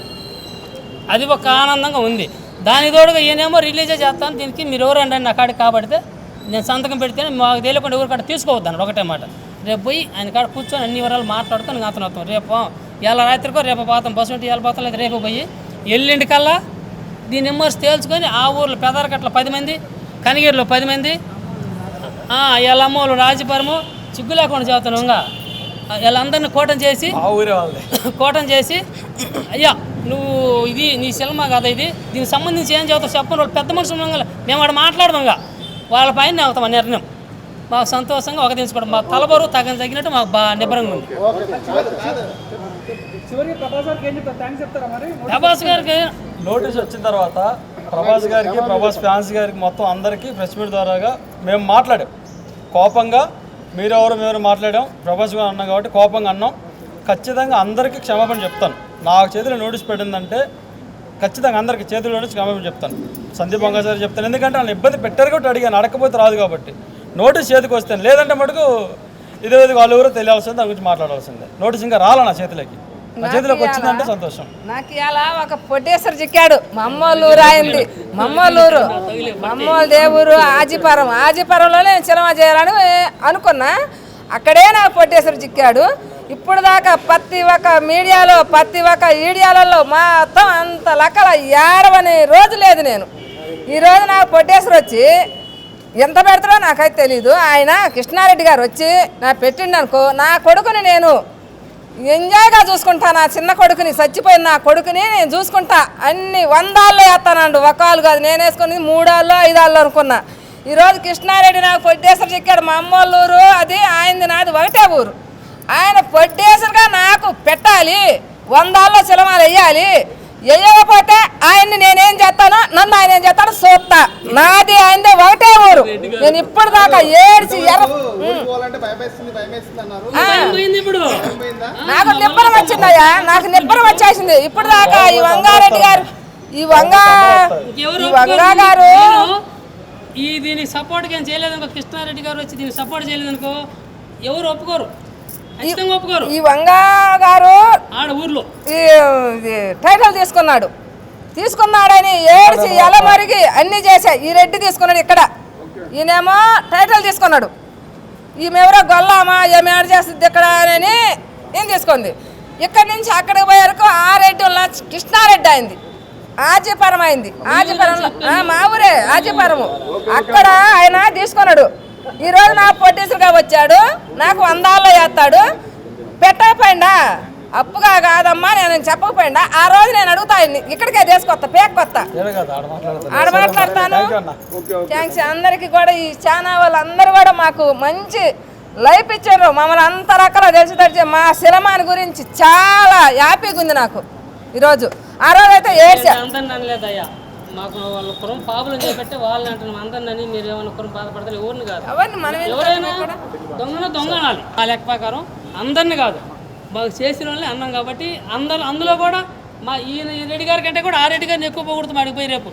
అది ఒక ఆనందంగా ఉంది. దాని తోడుగా ఈయనేమో రిలీజే చేస్తాను, దీనికి మీరు ఎవరండి నా కాడికి కాబడితే నేను సంతకం పెడితే మాకు తెలియకుండా ఎవరి కాడ తీసుకోవద్దాను ఒకటే మాట. రేపు పోయి ఆయన కాడ కూర్చొని అన్ని వివరాలు మాట్లాడుతాను, అతను అవుతాం. రేపు ఇలా రాత్రికో రేపు పోతాం, బస్సు ఉంటే ఇలా పోతాం, లేదా రేపు పోయి ఎల్లుండి కల్లా దీని నెంబర్స్ తేల్చుకొని ఆ ఊర్లో పెదరకట్ల 10 మంది, కనిగిరిలో 10 మంది, ఎల్లమ్మోళ్ళు రాజపురము చిగ్గు లేకుండా చేస్తాను. ఇంకా వీళ్ళందరినీ కోటం చేసి అయ్యా నువ్వు ఇది నీ సినిమా కదా, ఇది దీనికి సంబంధించి ఏం చదువుతావు చెప్పండి. వాళ్ళు పెద్ద మనుషులు మేము అక్కడ మాట్లాడమంగా వాళ్ళ పైన అవుతాం నిర్ణయం. మాకు సంతోషంగా ఒక తీసుకోవడం, మా తలబరు తగినట్టు మాకు బాగా నిబ్బరంగా ఉంది. ప్రభాస్ గారికి నోటీస్ వచ్చిన తర్వాత ప్రభాస్ గారికి, ప్రభాస్ ఫ్యాన్స్ గారికి, మొత్తం అందరికీ ప్రెస్ మీట్ ద్వారాగా మేము మాట్లాడాం. కోపంగా మేమెవరు మాట్లాడాం, ప్రభాస్ గారు అన్నాం కాబట్టి కోపంగా అన్నాం. ఖచ్చితంగా అందరికీ క్షమాపణ చెప్తాను. నాకు చేతిలో నోటీస్ పెట్టిందంటే ఖచ్చితంగా అందరికీ చేతిలో నోటీస్ క్షమాపణ చెప్తాను. సందీప్ వంగ సార్ చెప్తాను, ఎందుకంటే వాళ్ళు ఇబ్బంది పెట్టారు కాబట్టి అడిగాను, అడగకపోతే రాదు కాబట్టి. నోటీస్ చేతికి వస్తాను, లేదంటే మటుకు ఇదే వాళ్ళు ఎవరో తెలియాల్సిందే, దాని గురించి మాట్లాడాల్సిందే. నోటీస్ ఇంకా రాలా నా చేతిలోకి, నా చేతిలోకి వచ్చిందంటే సంతోషం. నాకు ఇలా ఒక ప్రొడ్యూసర్ చిక్కాడు, మమ్మోలూరు అయింది, మమ్మోలు దేవురు ఆజిపురంలోనే సినిమా చేయాలని అనుకున్నా. అక్కడే నాకు ప్రొడ్యూసర్ చిక్కాడు. ఇప్పుడు దాకా ప్రతి ఒక్క మీడియాలో ప్రతి ఒక్క ఈడియాలలో మొత్తం అంత లెక్కల ఏడవని రోజు లేదు. నేను ఈరోజు నాకు పొట్టేశ్వరు వచ్చి ఎంత పెడతాడో నాకైతే తెలీదు. ఆయన కృష్ణారెడ్డి గారు వచ్చి నాకు పెట్టిండు అనుకో, నా కొడుకుని నేను ఎంజాయ్గా చూసుకుంటా. నా చిన్న కొడుకుని చచ్చిపోయిన నా కొడుకుని నేను చూసుకుంటా. అన్ని 100 వేస్తానండు, ఒక్కాలు కాదు. నేను వేసుకుని 3 5 అనుకున్నా. ఈరోజు కృష్ణారెడ్డి నాకు పొట్టేశ్వరు చెక్కాడు. మా అమ్మోళ్ళ ఊరు అది, ఆయనది నాది ఒకటే ఊరు. ఆయన పొట్టేశ్వరుగా నాకు పెట్టాలి, 100 సినిమాలు వేయాలి. వేయకపోతే ఆయన్ని నేనేం చేస్తానో, నన్ను ఆయన ఏం చేస్తానో చూస్తా. నాది ఆయనది ఒకటే ఊరు. నేను ఇప్పుడు దాకా ఏడ్చి ఓడిపోవాలంటే భయమేస్తుంది అన్నారు. నాకు నిబ్బరం వచ్చిందయ్యా, నాకు నిబ్బరం వచ్చేసింది. ఇప్పుడు దాకా ఈ వంగారెడ్డి గారు వంగా గారు ఈ దీనికి సపోర్ట్ ఏం చేయలేదనుకో, కృష్ణారెడ్డి గారు వచ్చి దీనికి సపోర్ట్ చేయలేదనుకో ఎవరు ఒప్పుకోరు, ఖచ్చితంగా ఒప్పుకోరు. ఈ వంగా గారు ఆడ ఊర్లో ఈ టైటిల్ తీసుకున్నాడని ఏడ్చి ఎలా మరిగి అన్ని చేశా. ఈ రెడ్డి తీసుకున్నాడు ఇక్కడ, ఈయనేమో టైటిల్ తీసుకున్నాడు. ఈమెవరో గొల్లామా ఏమేడ చేస్తుంది ఇక్కడ అని ఏం తీసుకుంది. ఇక్కడి నుంచి అక్కడికి పోయేరకు ఆ రెడ్డి కృష్ణారెడ్డి అయింది, ఆజీపురం అయింది. ఆజీపురంలో మా ఊరే ఆజీపురము. అక్కడ ఆయన తీసుకున్నాడు. ఈరోజు నా పొట్టేసుగా వచ్చాడు, నాకు 100 వేస్తాడు. పెట్టకపోయిందా అప్పుగా కాదమ్మా, నేను చెప్పకపోయిందా ఆ రోజు నేను అడుగుతా. ఇక్కడికే తీసుకొస్తా, పేక్కొత్తా, ఆడ మాట్లాడతాను. థ్యాంక్స్ అందరికీ కూడా. ఈ ఛానల్ వాళ్ళందరూ కూడా మాకు మంచి లైఫ్ ఇచ్చారు. మమ్మల్ని అంత రకాల తెలిసి మా సినిమాని గురించి చాలా హ్యాపీగా ఉంది నాకు ఈరోజు. ఆ రోజు అయితే ఏడ్చా. అందరిని అనలేదయ్యా, మాకు వాళ్ళ కురం పాపులు చేపట్టి వాళ్ళని అంటున్నాం. అందరిని మీరు ఏమైనా కురం బాధపడతారు, ఎవరిని కాదు. ఎవరైనా దొంగ అనాలి. ఆ లెక్క ప్రకారం అందరిని కాదు, మాకు చేసిన వాళ్ళని అన్నాం కాబట్టి అందులో కూడా మా ఈ రెడ్డి గారి కంటే కూడా ఆ రెడ్డి గారిని ఎక్కువ పోగొడుతూ అడిగిపోయి రేపు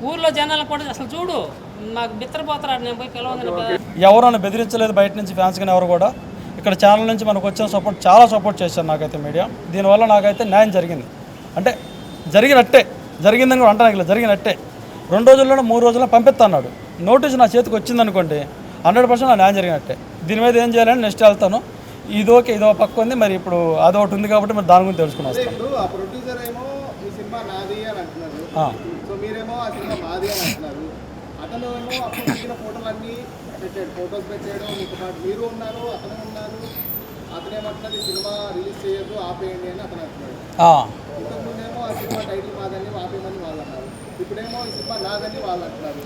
ఊర్లో జనాలు కూడా అసలు చూడు నాకు బిత్తరపోతారు. నేను పోయి పిలవంగానే ఎవరైనా బెదిరించలేదు బయట నుంచి ఫ్యాన్స్ కానీ ఎవరు కూడా. ఇక్కడ ఛానల్ నుంచి మనకు వచ్చిన సపోర్ట్ చాలా సపోర్ట్ చేశారు నాకైతే మీడియా. దీనివల్ల నాకైతే న్యాయం జరిగింది, అంటే జరిగిందని కూడా అంటాను, జరిగినట్టే. 2 రోజుల్లోనే 3 రోజుల్లో పంపిస్తా అన్నాడు. నోటీసు నా చేతికి వచ్చిందనుకోండి 100% నా న్యాయం జరిగినట్టే. దీని మీద ఏం చేయాలని నెక్స్ట్ వెళ్తాను. ఇదో పక్క ఉంది, మరి ఇప్పుడు అదొకటి ఉంది కాబట్టి మరి దాని గురించి తెలుసుకుని వస్తాను. ఇప్పుడు ఆ ప్రొడ్యూసర్ ఏమో ఈ సినిమా నాది అని అంటున్నారు, సో మీరేమో ఆ సినిమా మాది అని అంటున్నారు. అతను ఏమో అప్పుడు దిగిన ఫోటోలన్నీ పెట్టాడు, ఫొటోస్ పెట్టాడు, మీతో పాటు మీరు ఉన్నారు, అతను ఉన్నారు. అతనేమంటున్నది సినిమా రిలీజ్ చేయొద్దు, ఆపేయండి అని అతను అంటున్నాడు. ఇంతకుముందేమో ఆ సినిమా టైటిల్ మాదని ఆపేయమని వాళ్ళు అన్నారు, ఇప్పుడేమో ఈ సినిమా నాదని వాళ్ళు అంటున్నారు.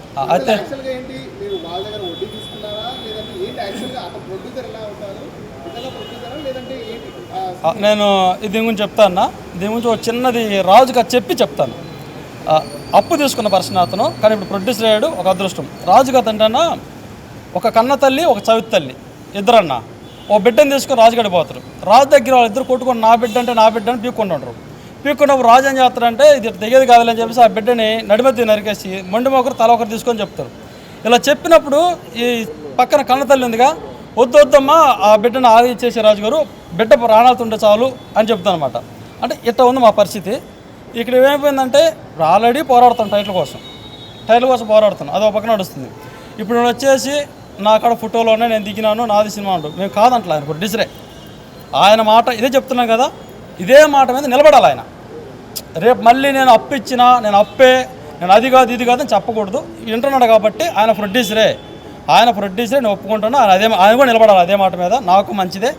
యాక్చువల్గా ఏంటి, మీరు వాళ్ళ దగ్గర వడ్డీ తీసుకున్నారా లేదంటే ఏంటి? యాక్చువల్గా అతను ప్రొడ్యూసర్ ఎలా ఉంటారు, ఇతర ప్రొడ్యూసరా లేదంటే ఏంటి? నేను దీని గురించి చెప్తాను. దీని గురించి ఒక చిన్నది రాజుగా చెప్తాను. అప్పు తీసుకున్న పర్సన్ అతను, కానీ ఇప్పుడు ప్రొడ్యూసర్ అయ్యాడు. ఒక అదృష్టం. రాజుగారు అంటే ఒక కన్న తల్లి, ఒక చవితి తల్లి, ఇద్దరన్న ఓ బిడ్డను తీసుకొని రాజుగడి పోతారు. రాజు దగ్గర వాళ్ళిద్దరు కొట్టుకొని నా బిడ్డ అని పీక్కుంటుంటారు. పీక్కున్నప్పుడు రాజు ఏం చేస్తారంటే ఇది తెగేది కాదని చెప్పేసి ఆ బిడ్డని నడిమెత్తి నరికేసి మొండి ఒకరు తల ఒకరు తీసుకొని చెప్తారు. ఇలా చెప్పినప్పుడు ఈ పక్కన కన్న తల్లి ఉందిగా, వద్దమ్మా ఆ బిడ్డను ఆది ఇచ్చేసి రాజుగారు, బిడ్డ ప్రాణాలతో ఉంటే చాలు అని చెప్తాను అనమాట. అంటే ఇట్లా ఉంది మా పరిస్థితి. ఇక్కడ ఏమైపోయిందంటే ఆల్రెడీ పోరాడుతాను టైటిల్ కోసం పోరాడుతాను, అది ఒక పక్కన నడుస్తుంది. ఇప్పుడు నేను వచ్చేసి నా కాడ ఫోటోలోనే నేను దిగినాను, నాది సినిమా అంటూ మేము కాదంటలే. ఆయన ప్రొడ్యూసరే, ఆయన మాట ఇదే చెప్తున్నాను కదా, ఇదే మాట మీద నిలబడాలి ఆయన. రేపు మళ్ళీ నేను అప్పు ఇచ్చినా నేను అది కాదు ఇది కాదు అని చెప్పకూడదు. వింటున్నాడు కాబట్టి ఆయన ప్రొడ్యూసరే నేను ఒప్పుకుంటాను. ఆయన కూడా నిలబడాలి అదే మాట మీద. నాకు మంచిదే,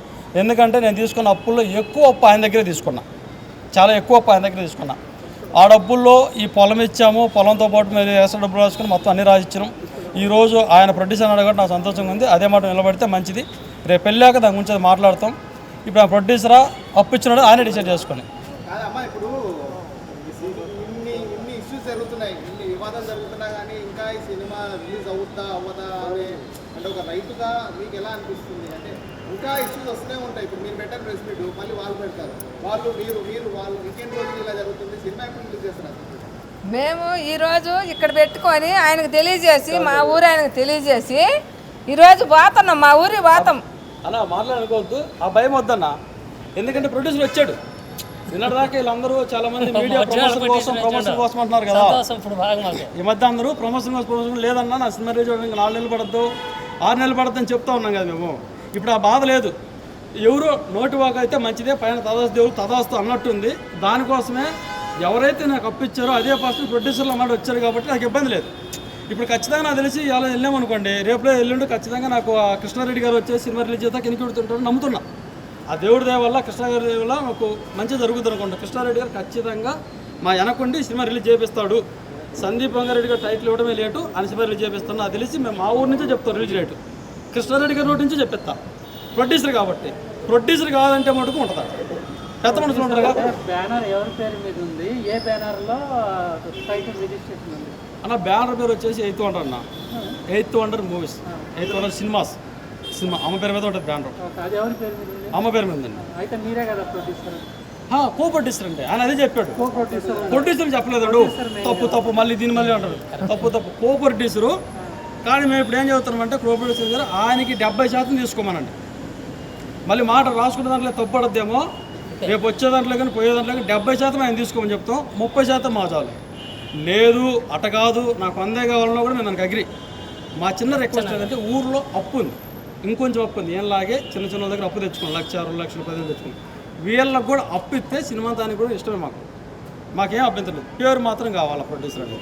ఎందుకంటే నేను తీసుకున్న అప్పుల్లో ఎక్కువ అప్పు ఆయన దగ్గరే తీసుకున్నా, చాలా ఎక్కువ అప్పు ఆయన దగ్గర తీసుకున్నా. ఆ డబ్బుల్లో ఈ పొలం ఇచ్చాము, పొలంతో పాటు మీరు వేసే డబ్బులు రాసుకుని మొత్తం అన్నీ రాసిచ్చాము. ఈరోజు ఆయన ప్రొడ్యూసర్ అన్నాడు కాబట్టి నాకు సంతోషంగా ఉంది. అదే మాట నిలబడితే మంచిది. రేపు వెళ్ళాక దాని గురించి అది మాట్లాడతాం. ఇప్పుడు ఆ ప్రొడ్యూసరా అప్పు ఇచ్చినాడు ఆయన డిసైడ్ చేసుకొని. కాదమ్మా, ఇప్పుడు ఇన్ని ఇష్యూస్ జరుగుతున్నాయి, ఇన్ని వివాదాలు జరుగుతున్నా కానీ ఇంకా ఈ సినిమా రిలీజ్ అవ్వదా అని అంటే ఒక రైతుగా మీకు ఎలా అనిపిస్తుంది? అంటే ఇంకా ఇష్యూస్ వస్తూనే ఉంటాయి. ఇప్పుడు మీరు పెట్టారు ప్రెస్ మీట్, మళ్ళీ వాళ్ళు పెడతారు, వాళ్ళు వీకెండ్ రోజు ఇలా జరుగుతుంది, సినిమా ఎప్పుడు రిలీజ్ చేస్తారు? మేము ఈరోజు ఇక్కడ పెట్టుకొని ఆయనకు తెలియజేసి, మా ఊరు ఆయనకు తెలియజేసి ఈరోజు పోతున్నాం, మా ఊరి పోతాం. అలా మాట్లాడుకోవద్దు, ఆ భయం వద్దన్న. ఎందుకంటే ప్రొడ్యూసర్ వచ్చాడు నిన్నటిదాకా. వీళ్ళందరూ చాలా మంది మీడియా ప్రమోషన్ కోసం అంటున్నారు కదా. ఈ మధ్య అందరూ ప్రమోషన్ లేదన్నా, నా సినిమా రిలీజ్ 4 నెలలు పడద్దు 6 నెలలు పడద్దు అని చెప్తా ఉన్నాం కదా మేము. ఇప్పుడు ఆ బాధ లేదు. ఎవరో నోటి వాక అయితే మంచిదే, పైన తదాస్తు దేవుడు తదాస్తు అన్నట్టుంది. దానికోసమే ఎవరైతే నాకు అప్పిచ్చారో అదే పర్సన్ ప్రొడ్యూసర్లు అన్నమాట వచ్చారు కాబట్టి నాకు ఇబ్బంది లేదు. ఇప్పుడు ఖచ్చితంగా నాకు తెలిసి ఇలా వెళ్ళామనుకోండి, రేపులో ఎల్లుండి ఖచ్చితంగా నాకు ఆ కృష్ణారెడ్డి గారు వచ్చేసి సినిమా రిలీజ్ చేద్దాం కిందకి పెడుతుంటారు నమ్ముతున్నా. ఆ దేవుడి దయ వల్ల, కృష్ణారెడ్డి దయ వల్ల నాకు మంచి జరుగుతుంది అనుకోండి. కృష్ణారెడ్డి గారు ఖచ్చితంగా మా వెనకుండి సినిమా రిలీజ్ చేపిస్తాడు. సందీప్ బంగారెడ్డి గారు టైటిల్ ఇవ్వడమే లేటు, అని సినిమా రిలీజ్ చేపిస్తాను. అది తెలిసి మేము మా ఊరు నుంచే చెప్తాం రిలీజ్ రేటు. కృష్ణారెడ్డి గారి నోటి నుంచే చెప్పిస్తా. ప్రొడ్యూసర్ కాబట్టి, ప్రొడ్యూసర్ కాదంటే మటుకు ఉంటుందా, పెద్ద మనుషులు ఉంటారుగా. బ్యానర్ ఎవరి పేరు మీద ఉంది, ఏ బ్యానర్లో టైటిల్ రిజిస్ట్రేషన్ ఉంది అన్న? బ్యానర్ పేరు వచ్చేసి 8th వండర్ అన్న. 8th wonder movies, 8th wonder cinemas. Cinema అమ్మ పేరు మీద ఉంటుంది బ్యానర్. అది ఎవరి పేరు మీద ఉంది? అమ్మ పేరు మీద ఉందండి. అయితే మీరే కదా ప్రొడ్యూసర్? కో ప్రొడ్యూసర్ అంటే ఆయన అదే చెప్పాడు. కో ప్రొడ్యూసర్ ప్రొడ్యూసర్ చెప్పలేదు. తప్పు మళ్ళీ దీని మళ్ళీ అంటారు. తప్పు కో ప్రొడ్యూసరు. కానీ మేము ఇప్పుడు ఏం చెబుతున్నామంటే కో ప్రొడ్యూసర్ గారు ఆయనకి 70% తీసుకోమనండి. మళ్ళీ మాట రాసుకునే దాంట్లో తప్పు పడద్దేమో, రేపు వచ్చే దాంట్లో కానీ పోయే దాంట్లో కానీ 70% ఆయన తీసుకోమని చెప్తాం. 30% మా చాలు. లేదు అట కాదు నాకు 100 కావాలన్నా కూడా మేము దానికి అగ్రి. మా చిన్న రిక్వెస్ట్ ఏంటంటే ఊర్లో అప్పు ఉంది, ఇంకొంచెం అప్పు ఉంది. ఏంలాగే చిన్న చిన్న దగ్గర అప్పు తెచ్చుకోండి, 1,00,000, 2,00,000, 10,000 తెచ్చుకోండి. వీళ్ళకి కూడా అప్పు ఇస్తే సినిమా దానికి కూడా ఇష్టమే. మాకేం అభ్యంతరం లేదు. పేరు మాత్రం కావాలి ప్రొడ్యూసర్ అంటే,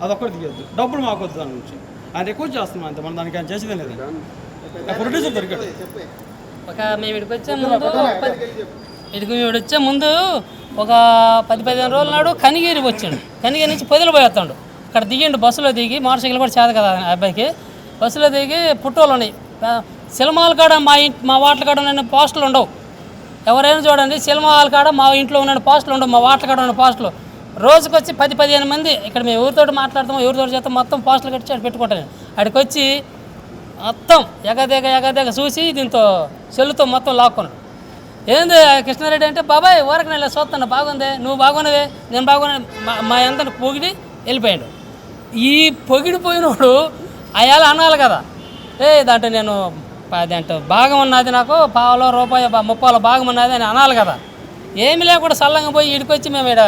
అదొక్కటి తీయద్దు. డబ్బులు మాకు వద్దు దాని నుంచి. ఆయన రిక్వెస్ట్ చేస్తున్నాం అంతే, మనం దానికి ఆయన చేసేదే లేదు. ప్రొడ్యూసర్ దొరికాడు. మేము ఇక్కడికి వచ్చే ముందు ఒక 10-15 రోజుల నాడు కనిగిరి వచ్చాడు. కనిగిరి నుంచి పొదిలి పోయేస్తాడు. అక్కడ దిగిండు, బస్సులో దిగి, మోటార్ సైకిల్ కూడా చేత కదా అబ్బాయికి. బస్సులో దిగి పుట్టోళ్ళు ఉన్నాయి. సినిమాల కాడ మా వాటల కాడ ఉన్న పోస్టులు ఉండవు. ఎవరైనా చూడండి, సినిమాల కాడ మా ఇంట్లో ఉన్న పోస్టులు ఉండవు, మా వాటల కాడ ఉన్న పోస్టులు. రోజుకి వచ్చి 10-15 మంది ఇక్కడ మేము ఎవరితో మాట్లాడతామో, ఎవరితో చేస్తాం మొత్తం పోస్టులు కట్టి అక్కడ పెట్టుకుంటాను. అక్కడికి వచ్చి మొత్తం ఎగదేగ చూసి దీంతో చెల్లుతో మొత్తం లాక్కున్నాడు. ఏంది కృష్ణారెడ్డి అంటే, బాబాయ్ ఊరకు నేను చూస్తాను, బాగుంది, నువ్వు బాగున్నవే, నేను బాగున్నా, మా ఎంతని పొగిడి వెళ్ళిపోయాడు. ఈ పొగిడిపోయినోడు అయాల అనాలి కదా, దాంట్లో నేను అదేంటో భాగం ఉన్నది, నాకు పావులో రూపాయి 30 భాగం ఉన్నది అని అనాలి కదా. ఏమి లేకుండా సల్లంగా పోయి ఇడికొచ్చి మేము ఇక్కడ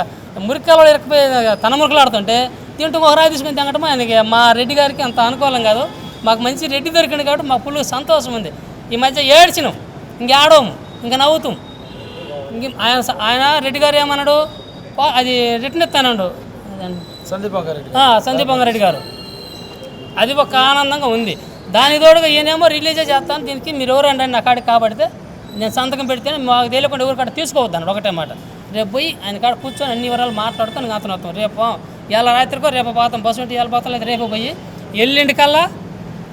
మురికాలలో ఇరకపోయి తన మురికలు ఆడుతుంటే తింటూ ఒక రాయి తీసుకుని తినటం ఆయనకి, మా రెడ్డి గారికి అంత అనుకూలం కాదు. మాకు మంచి రెడ్డి దొరికింది కాబట్టి మాకు ఫుల్ సంతోషం ఉంది. ఈ మధ్య ఏడ్చినాం, ఇంకేడము, ఇంకా నవ్వుతాం. ఆయన రెడ్డి గారు ఏమన్నాడు, అది రిటర్న్ ఇస్తానండు సందీప్ బంగారెడ్డి గారు. అది ఒక ఆనందంగా ఉంది. దాని తోడుగా ఈయనేమో రిలీజే చేస్తాను, దీనికి మీరు ఎవరండి నా కాడికి కాబడితే నేను సంతకం పెడితే మాకు తెలియకుండా ఎవరి కాడ తీసుకోవద్దాను ఒకటే మాట. రేపు పోయి ఆయన కాడ కూర్చొని అన్ని వివరాలు మాట్లాడుతాను, అతను వస్తాం. రేపు ఇలా రాత్రికో రేపు పోతాం, బస్సు ఉంటే ఇలా పోతాం, లేదా రేపు పోయి ఎల్లుండి కల్లా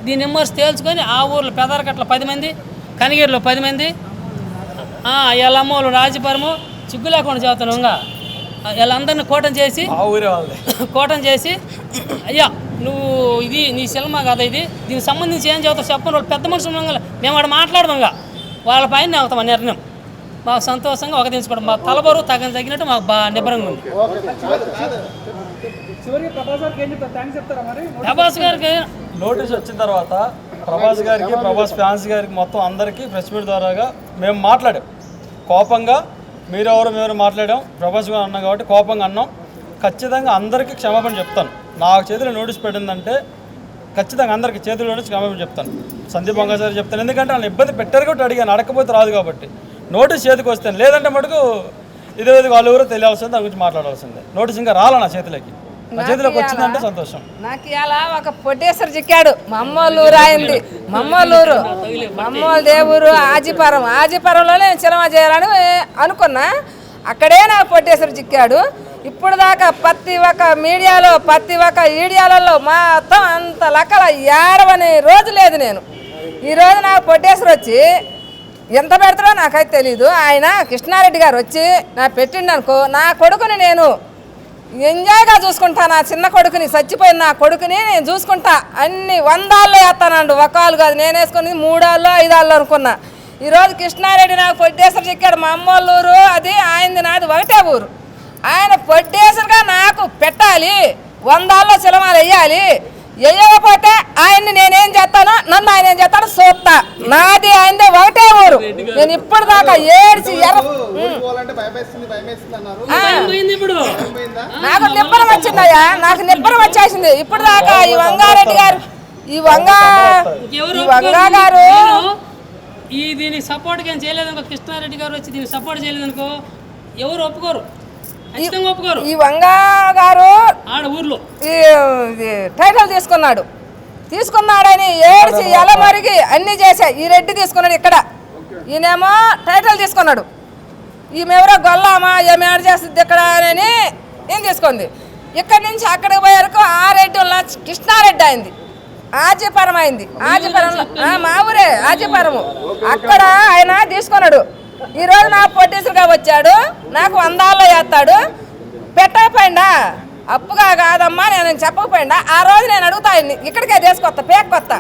దీన్ని ఎమ్మర్స్ తేల్చుకొని ఆ ఊర్లో పెదరకట్ల 10 మంది, కనిగిరిలో 10 మంది, ఎల్లమ్మోళ్ళు రాజపురము చిగ్గు లేకుండా చేస్తాను. ఇంకా వీళ్ళందరినీ కోటం చేసి అయ్యా నువ్వు ఇది నీ సినిమా కదా, ఇది దీనికి సంబంధించి ఏం చదువుతావు చెప్పండి. వాళ్ళు పెద్ద మనుషులు మేము అక్కడ మాట్లాడదాంగా, వాళ్ళ పైన అవుతాం ఆ నిర్ణయం. మాకు సంతోషంగా ఒక దించుకోవడం, మా తలబరు తగినట్టు మాకు బాగా నిబ్బరంగా ఉంది. ప్రభాస్ గారికి నోటీస్ వచ్చిన తర్వాత ప్రభాస్ గారికి, ప్రభాస్ ఫ్యాన్స్ గారికి, మొత్తం అందరికీ ప్రెస్ మీట్ ద్వారాగా మేము మాట్లాడాం. కోపంగా మేమెవరు మాట్లాడాం, ప్రభాస్ గారు అన్నాం కాబట్టి కోపంగా అన్నాం. ఖచ్చితంగా అందరికీ క్షమాపణ చెప్తాను. నాకు చేతిలో నోటీస్ పెట్టిందంటే ఖచ్చితంగా అందరికీ చేతిలో నుంచి క్షమాపణ చెప్తాను. సందీప్ బంగారు సార్ చెప్తాను, ఎందుకంటే వాళ్ళు ఇబ్బంది పెట్టారు కాబట్టి అడిగాను, అడగకపోతే రాదు కాబట్టి. నోటీస్ చేతికి వస్తాను, లేదంటే మటుకు ఇదే వాళ్ళు ఎవరో తెలియాల్సిందే, దాని గురించి మాట్లాడాల్సిందే. నోటీస్ ఇంకా రాలా నా చేతిలోకి, నా చేతిలోకి వచ్చిందంటే సంతోషం. నాకు ఇలా ఒక పొట్టేశ్వరు చిక్కాడు. మమ్మోళ్ళూరు అయింది, మమ్మోళ్ళ దేవురు ఆజిపురంలో నేను సినిమా చేయాలని అనుకున్నా. అక్కడే నాకు పొట్టేశ్వరు చిక్కాడు. ఇప్పుడు దాకా ప్రతి ఒక్క మీడియాలో, ప్రతి ఒక్క ఈడియాలలో మొత్తం అంత లెక్కల ఏడవని రోజు లేదు. నేను ఈరోజు నాకు పొట్టేశ్వరు వచ్చి ఎంత పెడతాడో నాకైతే తెలీదు. ఆయన కృష్ణారెడ్డి గారు వచ్చి నా పెట్టిండు అనుకో, నా కొడుకుని నేను ఎంజాయ్గా చూసుకుంటా. నా చిన్న కొడుకుని, చచ్చిపోయిన నా కొడుకుని నేను చూసుకుంటా. అన్ని 100 వేస్తానండు, ఒక్కళ్ళు కాదు. నేను వేసుకుని 3 5 అనుకున్నా. ఈరోజు కృష్ణారెడ్డి నాకు పొట్టేశ్వరు చెక్కాడు. మా అమ్మోళ్ళూరు అది, ఆయనది నాది ఒకటే ఊరు. ఆయన పొట్టేశ్వరుగా నాకు పెట్టాలి, 100 సినిమాలు వేయాలి. వేయకపోతే ఆయన్ని నేనేం చేస్తానో, నన్ను ఆయన ఏం చేస్తానో చూస్తా. నాది ఆయనది ఒకటే ఊరు. నేను ఇప్పుడు దాకా ఏడ్చి నాకు నిబ్బరం వచ్చిందయ్యా, నాకు నిబ్బరం వచ్చేసింది. ఇప్పుడు దాకా ఈ వంగా గారు దీనికి సపోర్ట్గా ఏం చేయలేదనుకో, కృష్ణారెడ్డి గారు వచ్చి దీనికి సపోర్ట్ చేయలేదనుకో ఎవరు ఒప్పుకోరు, ఖచ్చితంగా ఒప్పుకోరు. ఈ వంగా గారు ఆడ ఊర్లో ఈ టైటిల్ తీసుకున్నాడని ఏడ్చి ఎలా మరిగి అన్నీ చేశా. ఈ రెడ్డి తీసుకున్నాడు ఇక్కడ, ఈయనేమో టైటిల్ తీసుకున్నాడు. ఈమెవరో గొల్లామా ఏమి యాడ్ చేస్తుంది ఇక్కడ అని ఏం తీసుకుంది. ఇక్కడి నుంచి అక్కడికి పోయే వరకు ఆ రెడ్డి వల్ల కృష్ణారెడ్డి అయింది, ఆజీపురం అయింది. ఆజీపురంలో మా ఊరే ఆజీపురము, అక్కడ ఆయన తీసుకున్నాడు. ఈరోజు నా పొట్టిసులుగా వచ్చాడు, నాకు వందాల్లో వేస్తాడు. పెట్టకపోయిందా అప్పుగా కాదమ్మా నేను చెప్పకపోయిందా, ఆ రోజు నేను అడుగుతా ఇక్కడికే తీసుకొస్తా పేక్ కొత్త.